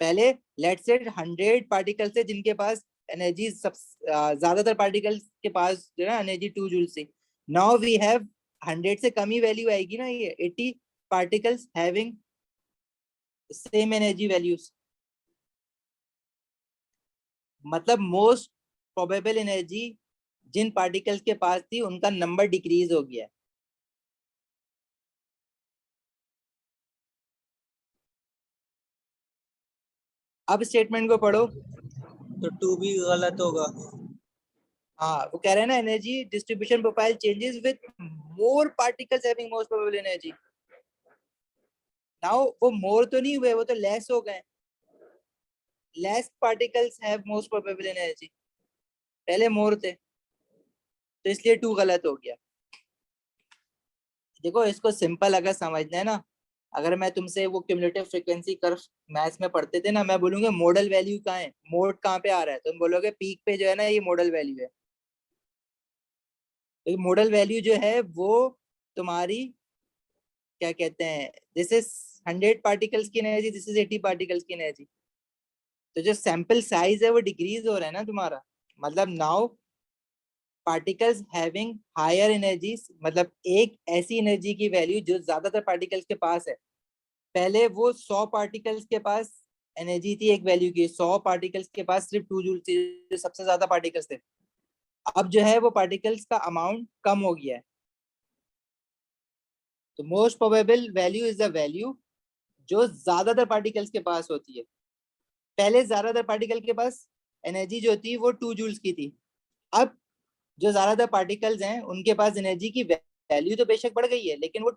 A: पहले लेट्स से 100 पार्टिकल्स थे जिनके पास एनर्जी सब, ज्यादातर पार्टिकल्स के पास जो है ना एनर्जी 2 जूल से। नाउ वी हैव 100 से कम ही वैल्यू आएगी ना, ये 80 particles having same energy values. मतलब मोस्ट प्रोबेबल एनर्जी जिन पार्टिकल्स के पास थी उनका नंबर डिक्रीज हो गया है। अब स्टेटमेंट को पढ़ो।
D: तो 2 भी गलत होगा।
A: हाँ, वो कह रहे हैं ना energy distribution profile changes with more particles having most probable energy. Now वो मोर तो नहीं हुए, वो तो लेस हो गए। Less particles have most probable energy, पहले मोर थे, तो इसलिए 2 गलत हो गया। देखो इसको सिंपल अगर समझना है ना, अगर मैं तुमसे वो क्यूमुलेटिव फ्रीक्वेंसी कर्व मैथ्स में पढ़ते थे ना, मैं बोलूंगा मॉडल वैल्यू कहाँ है, मोड कहाँ पे आ रहा है, तुम बोलोगे पीक पे जो है ना ये मॉडल वैल्यू है। तो मॉडल वैल्यू जो है वो तुम्हारी क्या कहते हैं, दिस इज 100 पार्टिकल्स की एनर्जी, दिस इज 80 पार्टिकल्स की एनर्जी। तो जो सैंपल साइज है वो डिक्रीज हो रहा है ना तुम्हारा। मतलब now particles having higher energies, मतलब एक ऐसी एनर्जी की वैल्यू जो ज्यादातर पार्टिकल्स के पास है। पहले वो 100 पार्टिकल्स के पास एनर्जी थी एक वैल्यू की, 100 पार्टिकल्स के पास सिर्फ 2 जूल थी, जो सबसे ज्यादा पार्टिकल्स थे। अब जो है वो पार्टिकल्स का अमाउंट कम हो गया है। तो most probable value is the value जो ज्यादातर पार्टिकल्स के पास होती है। पहले ज्यादातर पार्टिकल के पास एनर्जी जो होती है वो 2 जूल्स की थी। अब जो ज्यादातर पार्टिकल्स हैं उनके पास एनर्जी की वैल्यू तो बेशक बढ़ गई है, लेकिन वो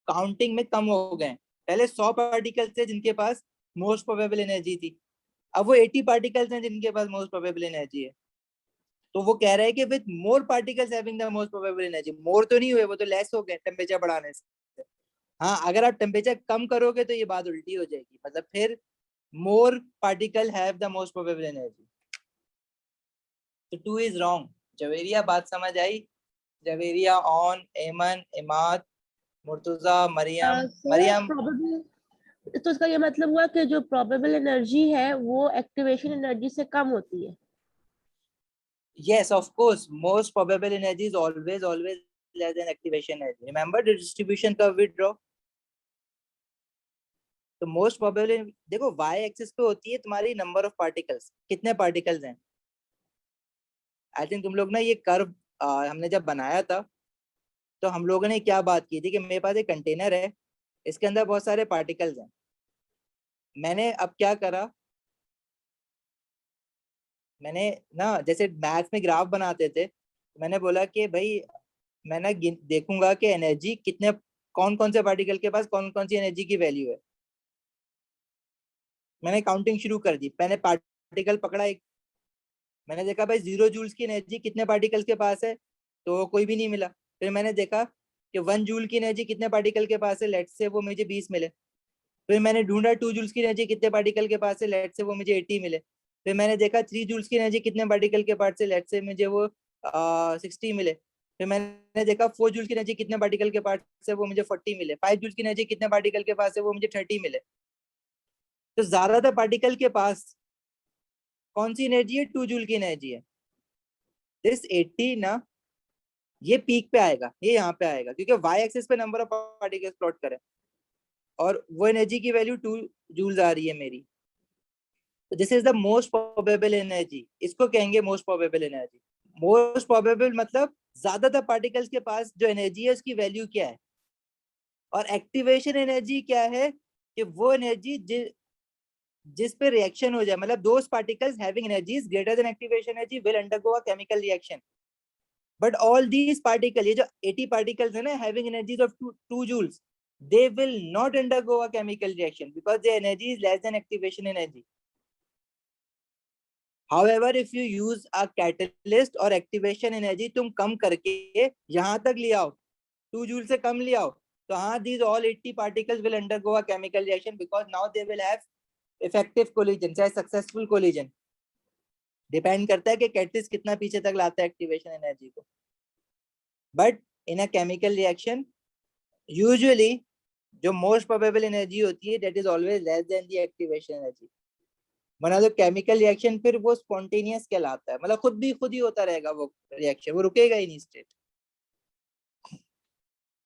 A: काउंटिंग में कम हो गए हैं। पहले 100 पार्टिकल्स थे जिनके पास मोस्ट प्रोबेबल एनर्जी थी, अब वो 80 पार्टिकल्स हैं जिनके पास मोस्ट प्रोबेबल एनर्जी है। तो वो कह रहा है कि with more particles having the most probable energy, more तो नहीं हुए, वो तो लेस हो गए टेम्परेचर बढ़ाने से। हाँ, अगर आप टेम्परेचर कम करोगे तो ये बात उल्टी हो जाएगी, मतलब फिर more particle have the most probable energy. तो 2 इज रॉन्ग। जवेरिया बात समझ आई? जवेरिया, ऑन, एमन, इमाद, मुर्तुजा, मरियम। मरियम
C: प्रोबेबल, तो इसका ये मतलब हुआ कि जो प्रोबेबल एनर्जी है वो एक्टिवेशन एनर्जी से कम होती है।
A: yes, of course, most probable energy is always less than activation energy. Remember the distribution curve we draw? तो मोस्ट प्रोबेबल देखो y एक्सिस पे होती है तुम्हारी नंबर ऑफ पार्टिकल्स, कितने पार्टिकल्स हैं। आई थिंक तुम लोग ना ये कर्व हमने जब बनाया था तो हम लोगों ने क्या बात की थी कि मेरे पास एक कंटेनर है, इसके अंदर बहुत सारे पार्टिकल्स हैं। मैंने अब क्या करा, मैंने ना जैसे मैथ्स में ग्राफ बनाते थे, मैंने बोला कि भाई मैं ना देखूंगा कि एनर्जी कितने, कौन कौन से पार्टिकल के पास कौन कौन सी एनर्जी की वैल्यू है। मैंने काउंटिंग शुरू कर दी, मैंने पार्टिकल पकड़ा एक, मैंने देखा भाई 0 जूल्स की एनर्जी कितने पार्टिकल्स के पास है, तो कोई भी नहीं मिला। फिर मैंने देखा कि 1 जूल की एनर्जी कितने पार्टिकल के पास है, लेट से वो मुझे 20 मिले। फिर मैंने ढूंढा 2 जूल्स की एनर्जी कितने पार्टिकल के पास है, लेट से वो मुझे 80 मिले। फिर मैंने देखा 3 जूल्स की एनर्जी कितने पार्टिकल के पास है, लेट से मुझे वो 60 मिले। फिर मैंने देखा 4 जूल्स की एनर्जी कितने पार्टिकल के पास है, वो मुझे 40 मिले। 5 जूल्स की एनर्जी कितने पार्टिकल के पास है, वो मुझे 30 मिले। तो ज्यादातर पार्टिकल के पास कौन सी एनर्जी है, 2 जूल की एनर्जी है। दिस 80 ना ये पीक पे आएगा, ये यहाँ पे आएगा, क्योंकि वाई एक्सिस पे नंबर ऑफ पार्टिकल्स प्लॉट करें और वो एनर्जी की वैल्यू 2 जूल्स आ रही है मेरी। तो this is the most probable energy, इसको कहेंगे most probable energy. Most probable मतलब ज्यादातर पार्टिकल्स के पास जो एनर्जी है उसकी वैल्यू क्या है, और एक्टिवेशन एनर्जी क्या है कि वो एनर्जी जिस पे रिएक्शन हो जाए, मतलब those particles having energies greater than activation energy will undergo a chemical reaction. But all these particle, ये जो 80 पार्टिकल्स है ना having energies of 2 joules, they will not undergo a chemical reaction because their energy is less than activation energy. However, if you use a catalyst or activation energy तुम कम करके यहाँ तक ले आओ, 2 जूल से कम ले आओ, तो हाँ these all 80 particles will undergo a chemical reaction because now they will have effective collision, चाहे successful collision। डिपेंड करता है कि कैटलिस्ट कितना पीछे तक लाता है एक्टिवेशन एनर्जी को। But in a chemical reaction usually जो मोस्ट प्रोबेबल एनर्जी होती है that is always less than the activation energy. वरना जो केमिकल रिएक्शन फिर वो स्पॉन्टेनियस कहलाता है, मतलब खुद ही होता रहेगा वो रिएक्शन, वो रुकेगा ही नहीं स्टेट।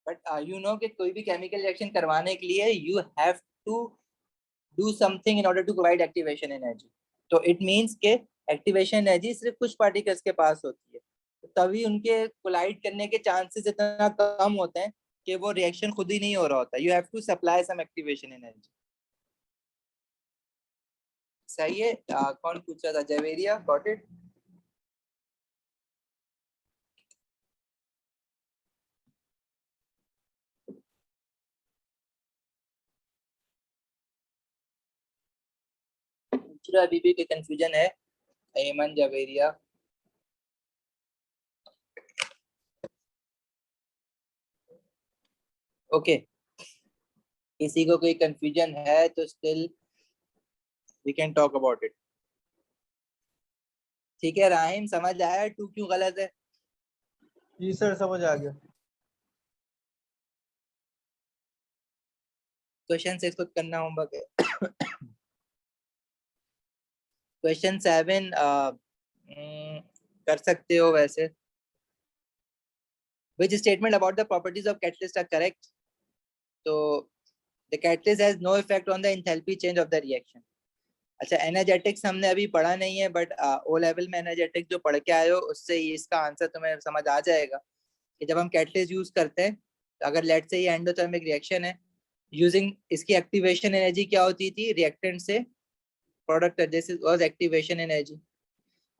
A: बट यू नो कि कोई भी केमिकल रिएक्शन करवाने के लिए you have to do something in order to provide activation energy. तो इट मींस के एक्टिवेशन एनर्जी सिर्फ कुछ पार्टिकल्स के पास होती है, तो तभी उनके कोलाइड करने के चांसेस इतना कम होते हैं कि वो रिएक्शन खुद ही नहीं हो रहा होता। You have to supply some activation energy. सही है। कौन पूछ रहा था? Javeria, got it. पूछ रहा, अभी भी कोई कंफ्यूजन है? एमन, जवेरिया। ओके, किसी को कोई कंफ्यूजन है तो still we can talk about it. ठीक है राहिम, समझ आया 2 क्यों गलत है?
E: जी सर, समझ आ गया।
A: क्वेश्चन 6 खुद करना होमवर्क है। क्वेश्चन 7 कर सकते हो वैसे। Which statement about the properties of catalyst are correct? तो the catalyst has no effect on the enthalpy change of the reaction. अच्छा, एनर्जेटिक्स हमने अभी पढ़ा नहीं है, बट ओ लेवल में एनर्जेटिक्स जो पढ़ के आए हो उससे इसका आंसर तुम्हें समझ आ जाएगा कि जब हम कैटलिस्ट यूज करते हैं तो अगर लेट से ये एंडोथर्मिक रिएक्शन है यूजिंग इसकी एक्टिवेशन एनर्जी क्या होती थी, रिएक्टेंट से product this was activation energy.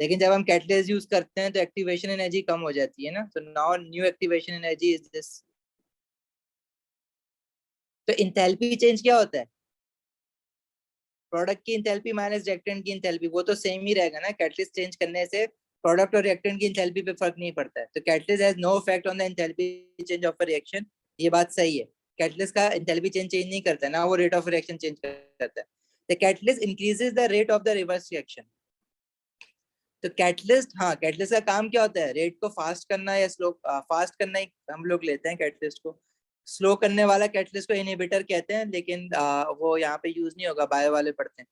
A: लेकिन जब हम कैटलिस्ट यूज करते हैं तो एक्टिवेशन एनर्जी कम हो जाती है ना, तो now new activation energy is this. तो इंथैल्पी चेंज क्या होता है, प्रोडक्ट की इंथैल्पी माइनस रिएक्टेंट की इंथैल्पी, वो तो सेम ही रहेगा ना। कैटलिस्ट चेंज करने से प्रोडक्ट और रिएक्टेंट की इंथैल्पी पे फर्क नहीं पड़ता है। तो catalyst has no effect on the enthalpy change of a reaction, ये बात सही है। कैटलिस्ट का इंथैल्पी चेंज नहीं करता है ना, वो रेट ऑफ रिएक्शन चेंज करता है। The catalyst increases the rate of the reverse reaction. तो कैटलिस्ट, हाँ कैटलिस्ट का काम क्या होता है, रेट को फास्ट करना या स्लो, फास्ट करना ही हम लोग लेते हैं कैटलिस्ट को। स्लो करने वाला कैटलिस्ट को इनहिबिटर कहते हैं, लेकिन वो यहाँ पे यूज नहीं होगा, बायो वाले पढ़ते हैं।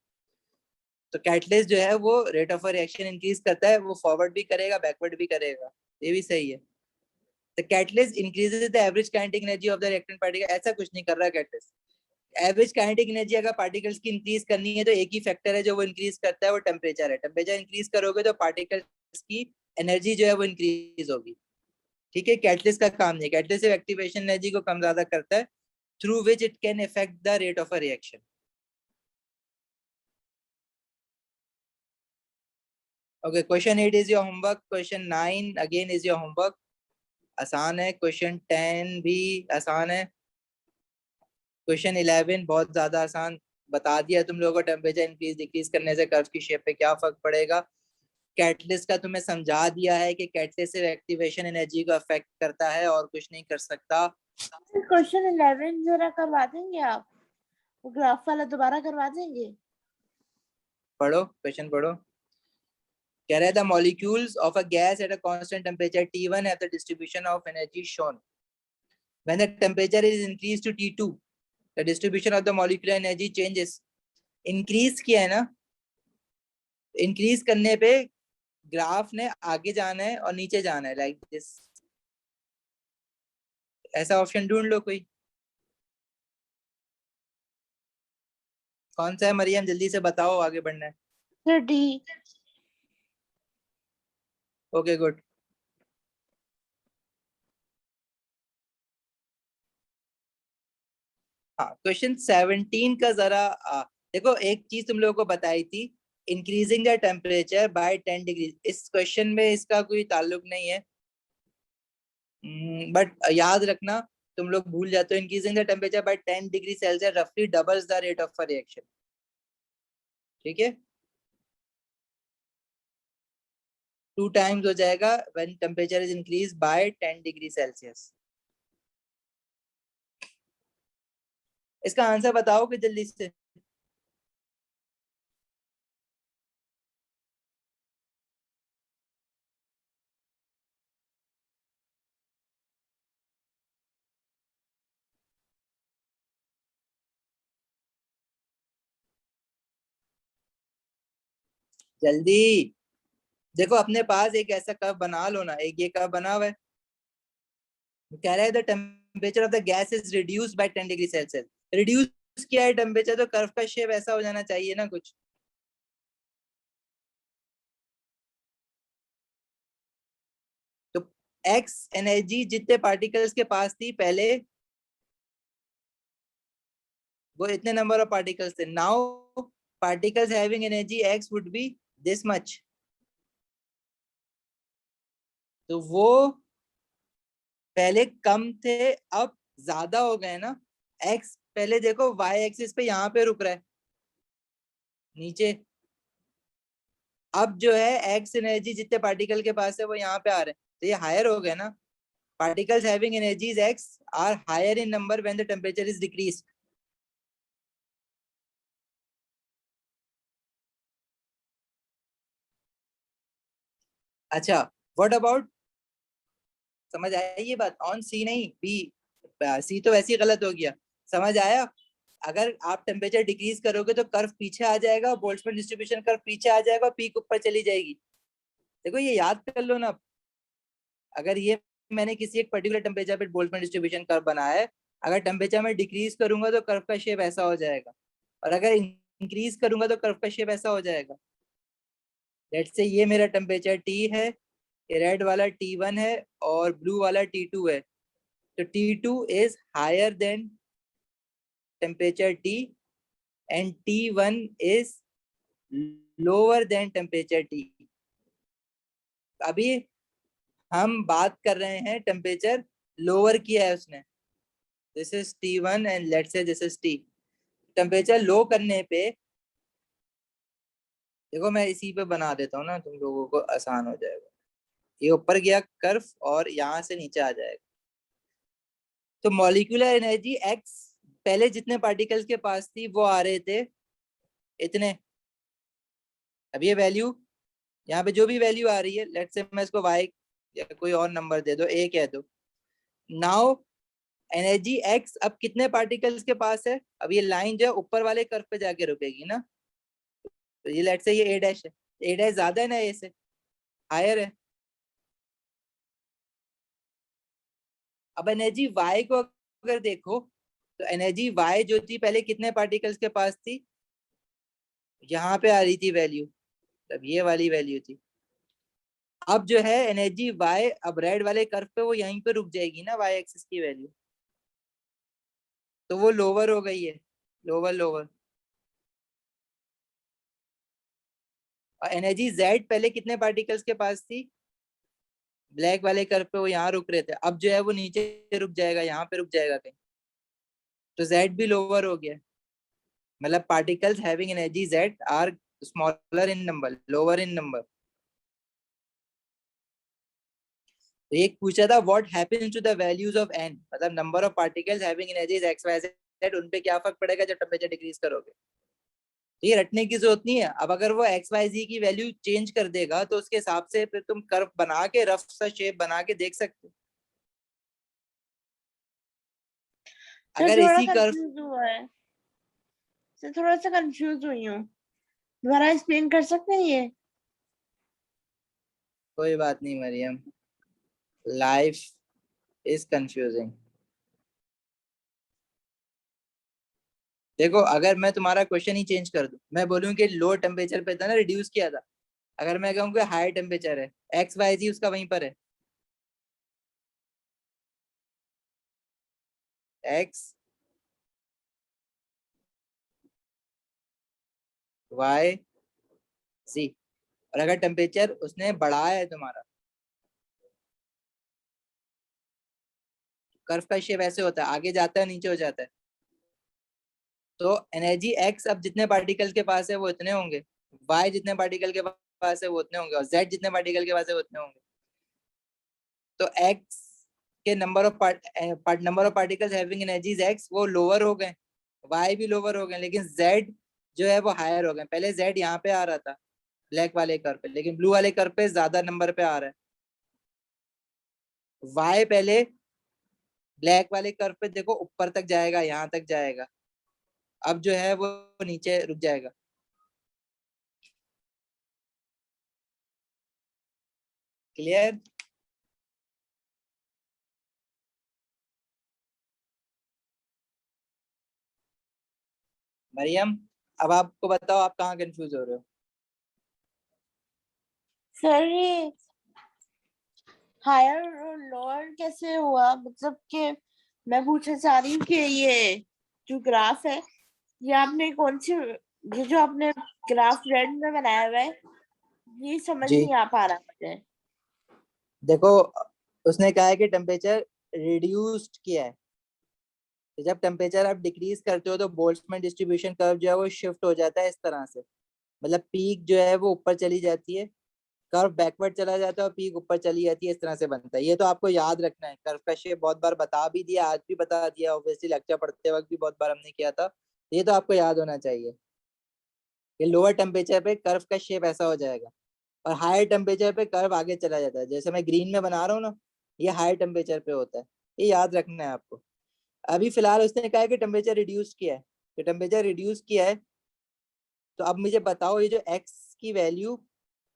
A: तो कैटलिस्ट जो है वो रेट ऑफ रिएक्शन इंक्रीज करता है, वो फॉरवर्ड भी करेगा बैकवर्ड भी करेगा, ये भी सही है। The catalyst increases the average kinetic energy of the reactant particle, ऐसा कुछ नहीं कर रहा कैटलिस्ट। एवरेज काइनेटिक एनर्जी अगर पार्टिकल्स की इंक्रीज करनी है तो एक ही फैक्टर है जो वो इंक्रीज करता है, वो टेम्परेचर है। टेम्परेचर इंक्रीज करोगे तो पार्टिकल्स की एनर्जी जो है वो इंक्रीज होगी, ठीक है। कैटलिस्ट का काम नहीं, कैटलिस्ट सिर्फ एक्टिवेशन एनर्जी को कम ज्यादा करता है, through which it can affect the rate of a reaction. Okay, question 8 is your homework, question 9 again is your homework. आसान है, क्वेश्चन 10 भी आसान है, क्वेश्चन 11 बहुत ज्यादा आसान। बता दिया तुम लोगों को टेम्परेचर इंक्रीज डिक्रीज करने से कर्व की शेप पे क्या फर्क पड़ेगा। कैटलिस्ट का तुम्हें समझा दिया है कि कैटलिस्ट सिर्फ एक्टिवेशन एनर्जी को अफेक्ट करता है और कुछ नहीं कर सकता।
C: क्वेश्चन 11 जरा करवा देंगे आप, वो ग्राफ वाला दोबारा करवा देंगे।
A: पढ़ो, क्वेश्चन पढ़ो। कह रहा है the molecules of a gas at a constant temperature T1 have the distribution of energy shown when the temperature is increase to T2 the distribution of the molecular energy changes. Increase किया है ना, इंक्रीज करने पे ग्राफ ने आगे जाना है और नीचे जाना है, लाइक दिस। ऐसा ऑप्शन ढूंढ लो कोई, कौन सा है मरियम, जल्दी से बताओ, आगे बढ़ना है।
C: फिर डी।
A: Okay good. हाँ, क्वेश्चन 17 का जरा देखो, एक चीज तुम लोगों को बताई थी, increasing the temperature by 10 degree. इस क्वेश्चन में इसका कोई ताल्लुक नहीं है, बट याद रखना, तुम लोग भूल जाते हो। Increasing the temperature by 10 degree Celsius रफली doubles the rate of a reaction, ठीक है। 2 टाइम्स हो जाएगा when temperature is increase by 10 degree Celsius. इसका आंसर बताओ कि जल्दी से। जल्दी देखो, अपने पास एक ऐसा कर्व बना लो ना, एक ये कर्व बना हुआ है, कह रहा है the temperature of the gas is reduced by 10 degree Celsius. Reduce किया है टेम्परेचर, तो कर्व का शेप ऐसा हो जाना चाहिए ना कुछ। तो एक्स एनर्जी जितने पार्टिकल्स के पास थी पहले, वो इतने नंबर ऑफ पार्टिकल्स थे। Now particles having energy x would be this much. तो वो पहले कम थे, अब ज्यादा हो गए ना। एक्स पहले देखो वाई एक्सिस पे यहाँ पे रुक रहा है नीचे, अब जो है एक्स एनर्जी जितने पार्टिकल के पास है वो यहाँ पे आ रहे हैं, तो ये हायर हो गए ना। Particles having energies X are higher in number when the temperature is decrease. अच्छा, व्हाट अबाउट, समझ आया ये बात, ऑन सी नहीं बी, सी तो वैसे ही गलत हो गया, समझ आया। अगर आप टेम्परेचर डिक्रीज करोगे तो कर्व पीछे आ जाएगा, बोल्ट्जमैन डिस्ट्रीब्यूशन कर्व पीछे आ जाएगा, पीक ऊपर चली जाएगी। देखो ये याद कर लो ना, अगर ये मैंने किसी एक पर्टिकुलर टेम्परेचर पे बोल्ट्जमैन डिस्ट्रीब्यूशन कर्व बनाया है, अगर टेम्परेचर में डिक्रीज करूंगा तो कर्व का शेप ऐसा हो जाएगा, और अगर इंक्रीज करूंगा तो कर्व का शेप ऐसा हो जाएगा। लेट्स से ये मेरा टेम्परेचर T है, ये रेड वाला T1 है और ब्लू वाला T2 है। तो T2 is higher than temperature T and T1 is lower than temperature T. अभी हम बात कर रहे हैं टेम्परेचर लोअर किया है उसने, this is T1 and let's say this is T. Temperature low करने पे देखो मैं इसी पे बना देता हूँ ना, तुम लोगों को आसान हो जाएगा. ये ऊपर गया कर्व और यहाँ से नीचे आ जाएगा. तो मॉलिक्यूलर एनर्जी X पहले जितने पार्टिकल्स के पास थी वो आ रहे थे इतने. अब ये वैल्यू यहाँ पे जो भी वैल्यू आ रही है, लेट्स से मैं इसको y या कोई और नंबर दे दो, a कह दो. नाउ एनर्जी X अब कितने पार्टिकल्स के पास है? अब ये लाइन जो है ऊपर वाले कर्व पे जाके रुकेगी ना. तो ये लेट्स से ये a डैश है, a डैश ज्यादा है ना a से, हायर है. अब एनर्जी y को अगर देखो तो एनर्जी y जो थी पहले कितने पार्टिकल्स के पास थी, यहाँ पे आ रही थी वैल्यू, तब ये वाली वैल्यू थी. अब जो है एनर्जी y अब रेड वाले कर्व पे वो यहीं पे रुक जाएगी ना, y एक्सिस की वैल्यू, तो वो लोअर हो गई है, लोअर लोअर. और एनर्जी z पहले कितने पार्टिकल्स के पास थी, ब्लैक वाले कर्व पे वो यहाँ रुक रहे थे, अब जो है वो नीचे रुक जाएगा, यहाँ पे रुक जाएगा कहीं, तो z भी लोअर हो गया. मतलब particles having energy z are smaller in number, lower in number. तो एक पूछा था what happens to the values of n, मतलब number of particles having energies x y z, उन पे क्या फर्क पड़ेगा जब टेम्परेचर डिक्रीज करोगे. तो ये रटने की जरूरत नहीं है. अब अगर वो x y z की वैल्यू चेंज कर देगा तो उसके हिसाब से फिर तुम कर्व बना के रफ सा शेप बना के देख सकते हो. अगर
C: थोड़ा
A: इसी कर्व,
C: कंफ्यूज हुआ है सर, थोड़ा सा कंफ्यूज हुई हूँ, दोबारा एक्सप्लेन कर सकते हैं ये?
A: कोई बात नहीं मरियम, लाइफ इज कंफ्यूजिंग. देखो अगर मैं तुम्हारा क्वेश्चन ही चेंज कर दूं, मैं बोलूं कि लो टेम्परेचर पे था ना, रिड्यूस किया था, अगर मैं कहूँ कि हाई टेम्परेचर है, एक्स वाई जी उसका वहीं पर है, एक्स वाई सी, और अगर टेम्परेचर उसने बढ़ाया है तुम्हारा, कर्व का शेप ऐसे होता है, आगे जाता है नीचे हो जाता है. तो एनर्जी एक्स अब जितने पार्टिकल के पास है वो इतने होंगे, वाई जितने पार्टिकल के पास है वो उतने होंगे, और जेड जितने पार्टिकल के पास है वो उतने होंगे. तो एक्स के number of particles having energies x वो लोअर हो गए, वाई भी लोअर हो गए, लेकिन जेड जो है वो हायर हो गए. पहले जेड यहाँ पे आ रहा था ब्लैक वाले कर्व पे, लेकिन ब्लू वाले कर्व पे ज्यादा नंबर पे आ रहा है. वाई पहले ब्लैक वाले कर्व पे देखो ऊपर तक जाएगा, यहाँ तक जाएगा, अब जो है वो नीचे रुक जाएगा. क्लियर? मरियम अब आपको बताओ आप कहाँ कंफ्यूज हो रहे हो.
C: सर ये हायर और लोअर कैसे हुआ, मतलब कि मैं पूछना चाह रही हूँ कि ये जो ग्राफ है, ये आपने कौन सी, ये जो आपने ग्राफ रेड में बनाया हुआ है, ये समझ
A: जी
C: नहीं आ पा रहा मुझे.
A: देखो उसने कहा है कि टेम्परेचर रिड्यूस्ड किया है, तो जब टेम्परेचर आप डिक्रीज करते हो तो बोल्ट्जमैन डिस्ट्रीब्यूशन कर्व जो है वो शिफ्ट हो जाता है इस तरह से, मतलब पीक जो है वो ऊपर चली जाती है, कर्व बैकवर्ड चला जाता है और पीक ऊपर चली जाती है, इस तरह से बनता है. ये तो आपको याद रखना है. कर्व का शेप बहुत बार बता भी दिया, आज भी बता दिया, ऑब्वियसली लेक्चर पढ़ते वक्त भी बहुत बार हमने किया था. ये तो आपको याद होना चाहिए कि लोअर टेम्परेचर पे कर्व का शेप ऐसा हो जाएगा, और हायर टेम्परेचर पे कर्व आगे चला जाता है. जैसे मैं ग्रीन में बना रहा हूँ ना, ये हायर टेम्परेचर पे होता है, ये याद रखना है आपको. अभी फिलहाल उसने कहा है कि टेम्परेचर रिड्यूस किया है, तो टेम्परेचर रिड्यूस किया है, तो अब मुझे बताओ ये जो एक्स की वैल्यू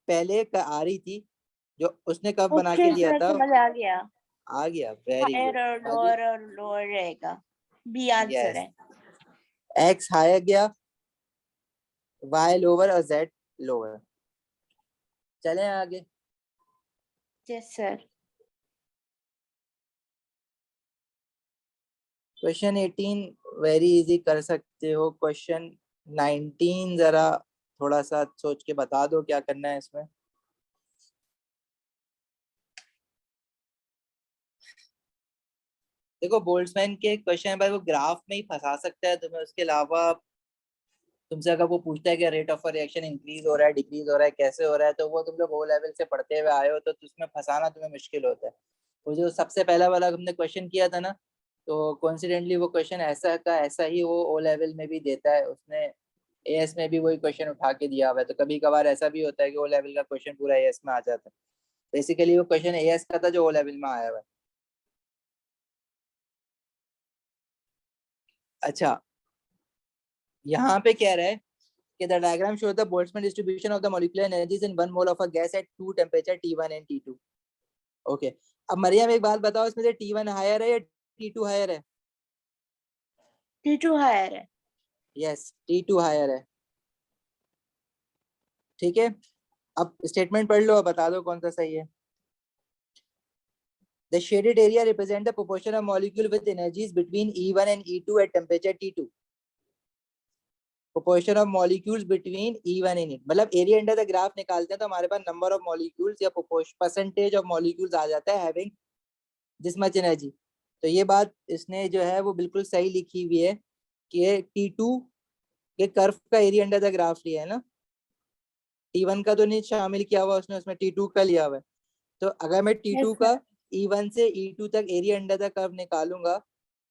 A: पहले आ रही थी जो उसने कब बना के
C: ओके
A: लिया
C: सर,
A: था,
C: समझ आ गया.
A: आ गया, वेरी
C: हायर
A: गुड.
C: और
A: आगे
C: लोअर रहेगा, बी आंसर
A: यस,
C: है.
A: एक्स हायर गया, वाई लोअर और जेड लोअर. चलें आगे.
C: Yes sir.
A: Question 18 very easy कर सकते हो, क्वेश्चन 19 जरा थोड़ा सा सोच के बता दो क्या करना है इसमें। देखो बोल्ट्जमैन के क्वेश्चन पर वो ग्राफ में ही फंसा सकता है तुम्हें, उसके अलावा तुमसे अगर वो पूछता है कि रेट ऑफ रिएक्शन इंक्रीज हो रहा है डिक्रीज हो रहा है कैसे हो रहा है, तो वो तुम लोग ओ लेवल से पढ़ते हुए आए हो तो उसमें फंसाना तुम्हें मुश्किल होता है। वो जो सबसे पहला वाला तुमने क्वेश्चन किया था ना, तो कोइंसिडेंटली वो क्वेश्चन ऐसा का ऐसा ही वो ओ लेवल में भी देता है, उसने एएस में भी वही क्वेश्चन उठा के दिया हुआ है। तो कभी कभार ऐसा भी होता है कि ओ लेवल का क्वेश्चन पूरा एएस में आ जाता है। बेसिकली वो क्वेश्चन एएस का था जो ओ लेवल में आया हुआ है। अच्छा, यहाँ पे कह रहा है कि the diagram shows the Boltzmann distribution of the molecular energies in 1 mole of a gas at 2 temperature T1 and T2. Okay अब मरियम एक बात बताओ, इसमें से T1 हायर है या T2 हायर है?
C: T2 हायर है।
A: यस T2 हायर है। ठीक है, अब स्टेटमेंट पढ़ लो और बता दो कौन सा सही है। The shaded area represent the proportion of molecule with energies between E1 and E2 at temperature T2. Proportion of molecules between E1 and E2 मतलब एरिया अंडर द ग्राफ निकालते हैं तो हमारे पास नंबर ऑफ मॉलिक्यूल्स या परसेंटेज ऑफ मॉलिक्यूल्स आ जाता है हैविंग दिस मच एनर्जी। तो ये बात इसने जो है वो बिल्कुल सही लिखी हुई है कि T2 के कर्व का एरिया अंडर द ग्राफ लिया है ना, T1 का तो नहीं शामिल किया हुआ उसने, उसमें T2 का लिया हुआ है। तो अगर मैं T2 का E1 से E2 तक एरिया अंडर द कर्व निकालूंगा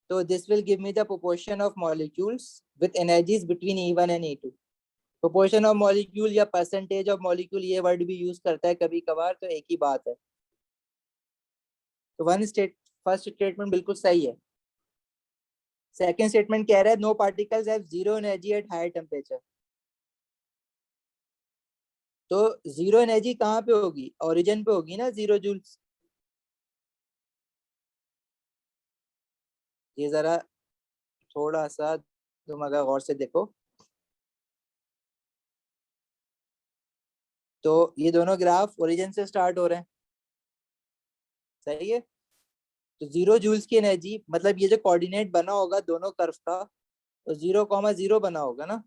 A: तो this will give me the proportion of molecules with energies between E1 and E2। Proportion of molecule या परसेंटेज ऑफ मॉलिक्यूल ये वर्ड भी यूज करता है कभी कभार, तो एक ही बात है। तो फर्स्ट स्टेटमेंट बिल्कुल सही है। सेकंड स्टेटमेंट कह रहा है no particles have zero energy at higher temperature. तो जीरो एनर्जी कहाँ पे होगी? ओरिजिन पे होगी ना, 0 जूल्स। ये जरा थोड़ा सा तुम अगर गौर से देखो तो ये दोनों ग्राफ ओरिजिन से स्टार्ट हो रहे हैं, सही है। तो 0 जूल्स की एनर्जी मतलब ये जो कोऑर्डिनेट बना होगा दोनों कर्व का, तो 0,0 बना होगा ना,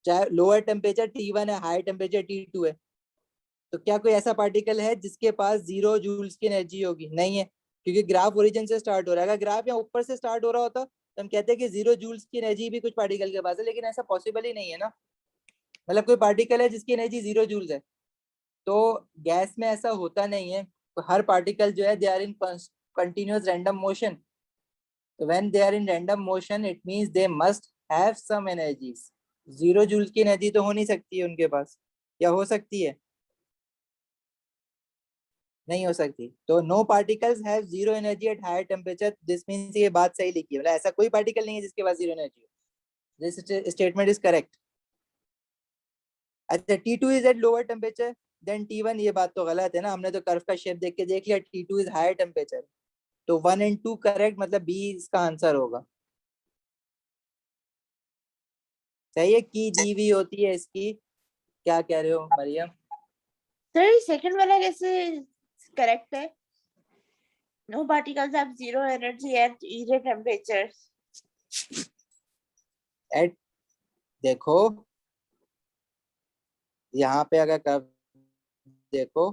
A: चाहे लोअर टेम्परेचर T1 है हाई टेम्परेचर T2 है। तो क्या कोई ऐसा पार्टिकल है जिसके पास 0 जूल्स की एनर्जी होगी? नहीं है, क्योंकि ग्राफ ओरिजिन से स्टार्ट हो रहा है। अगर ग्राफ यहाँ ऊपर से स्टार्ट हो रहा होता तो हम कहते हैं कि 0 जूल्स की एनर्जी भी कुछ पार्टिकल के पास है, लेकिन ऐसा पॉसिबल ही नहीं है ना। मतलब कोई पार्टिकल है जिसकी एनर्जी 0 जूल्स है, तो गैस में ऐसा होता नहीं है। तो हर पार्टिकल जो है they are in continuous random motion. तो when they are in random motion it means they must have some energies. 0 joules की एनर्जी तो हो नहीं सकती है उनके पास, या हो सकती है? नहीं हो सकती। तो no particles have zero energy at higher temperature, this means ये बात सही लिखी है, मतलब ऐसा कोई पार्टिकल नहीं है जिसके पास जीरो एनर्जी हो। This statement is correct. अच्छा T2 is at lower temperature than T1, ये बात तो गलत है ना, हमने तो कर्व का शेप देख के देख लिया T2 इज हायर टेम्परेचर। तो 1 एंड 2 करेक्ट, मतलब बी इसका आंसर होगा। सही है, की दी हुई होती है इसकी। क्या कह रहे हो मरियम?
C: सर सेकंड वाला कैसे करेक्ट है? No particles have zero energy at higher temperature.
A: At देखो यहाँ पे अगर कर्व देखो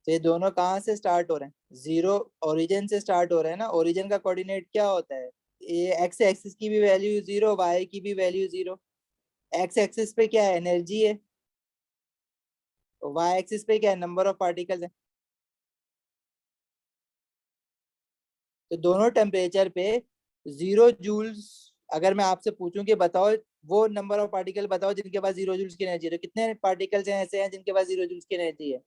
A: तो ये दोनों कहाँ से स्टार्ट हो रहे हैं? 0 ओरिजिन से स्टार्ट हो रहे हैं ना। ओरिजिन का कोऑर्डिनेट क्या होता है? ये एक्स एक्सिस की भी वैल्यू 0, वाई की भी वैल्यू 0। एक्स एक्सिस पे क्या है? एनर्जी है। वाई एक्सिस पे क्या है? नंबर ऑफ पार्टिकल्स है। तो दोनों टेम्परेचर पे 0 जूल्स, अगर मैं आपसे पूछूं कि बताओ वो नंबर ऑफ पार्टिकल बताओ जिनके पास 0 जूल्स की एनर्जी है, तो कितने पार्टिकल्स हैं ऐसे हैं जिनके पास 0 जूल्स की एनर्जी है?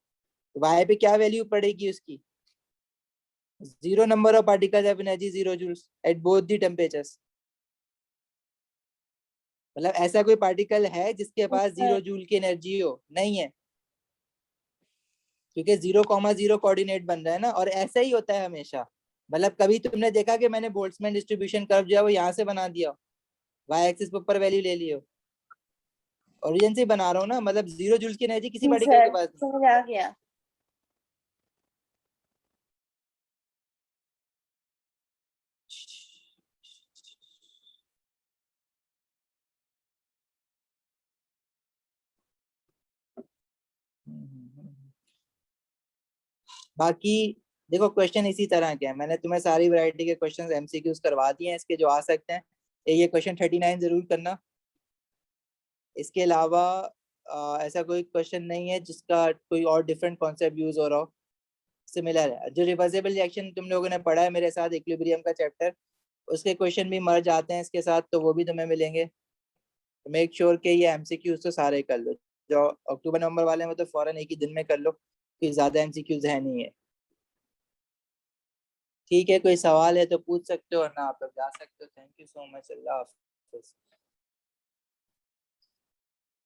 A: वाई पे क्या वैल्यू पड़ेगी उसकी? 0 number of particles have energy 0 joules at both the temperatures। मतलब ऐसा कोई पार्टिकल है जिसके पास 0 जूल की एनर्जी हो? नहीं है, क्योंकि 0,0 कोऑर्डिनेट बन रहा है ना, और ऐसा ही होता है हमेशा। मतलब कभी तुमने देखा कि मैंने बोल्ट्जमैन डिस्ट्रीब्यूशन कर्व जो है वो यहाँ से बना दिया, वाई एक्सिस पे ऊपर वैल्यू ले लियो? ओरिजिन से बना रहा हूँ ना, मतलब 0 जूल्स की एनर्जी किसी पार्टिकल के
C: सर
A: पास नहीं।
C: समझ आ गया।
A: बाकी देखो क्वेश्चन इसी तरह के हैं, मैंने तुम्हें सारी वैरायटी के क्वेश्चंस एमसीक्यूज करवा दिए हैं इसके जो आ सकते हैं। ये क्वेश्चन 39 जरूर करना। इसके अलावा ऐसा कोई क्वेश्चन नहीं है जिसका कोई और डिफरेंट कॉन्सेप्ट यूज हो रहा हो, सिमिलर है। जो रिवर्सिबल रिएक्शन तुम लोगों ने पढ़ा है मेरे साथ इक्विलिब्रियम का चैप्टर, उसके क्वेश्चन भी मर्ज आते हैं इसके साथ, तो वो भी तुम्हें मिलेंगे। मेक श्योर के ये एमसीक्यूज तो सारे कर लो, जो अक्टूबर नवंबर वाले में तो फौरन एक ही दिन में कर लो कि ज्यादा एमसीक्यूज है नहीं है। ठीक है, कोई सवाल है तो पूछ सकते हो, वरना आप लोग जा सकते हो। Thank you so much, Allah Hafiz.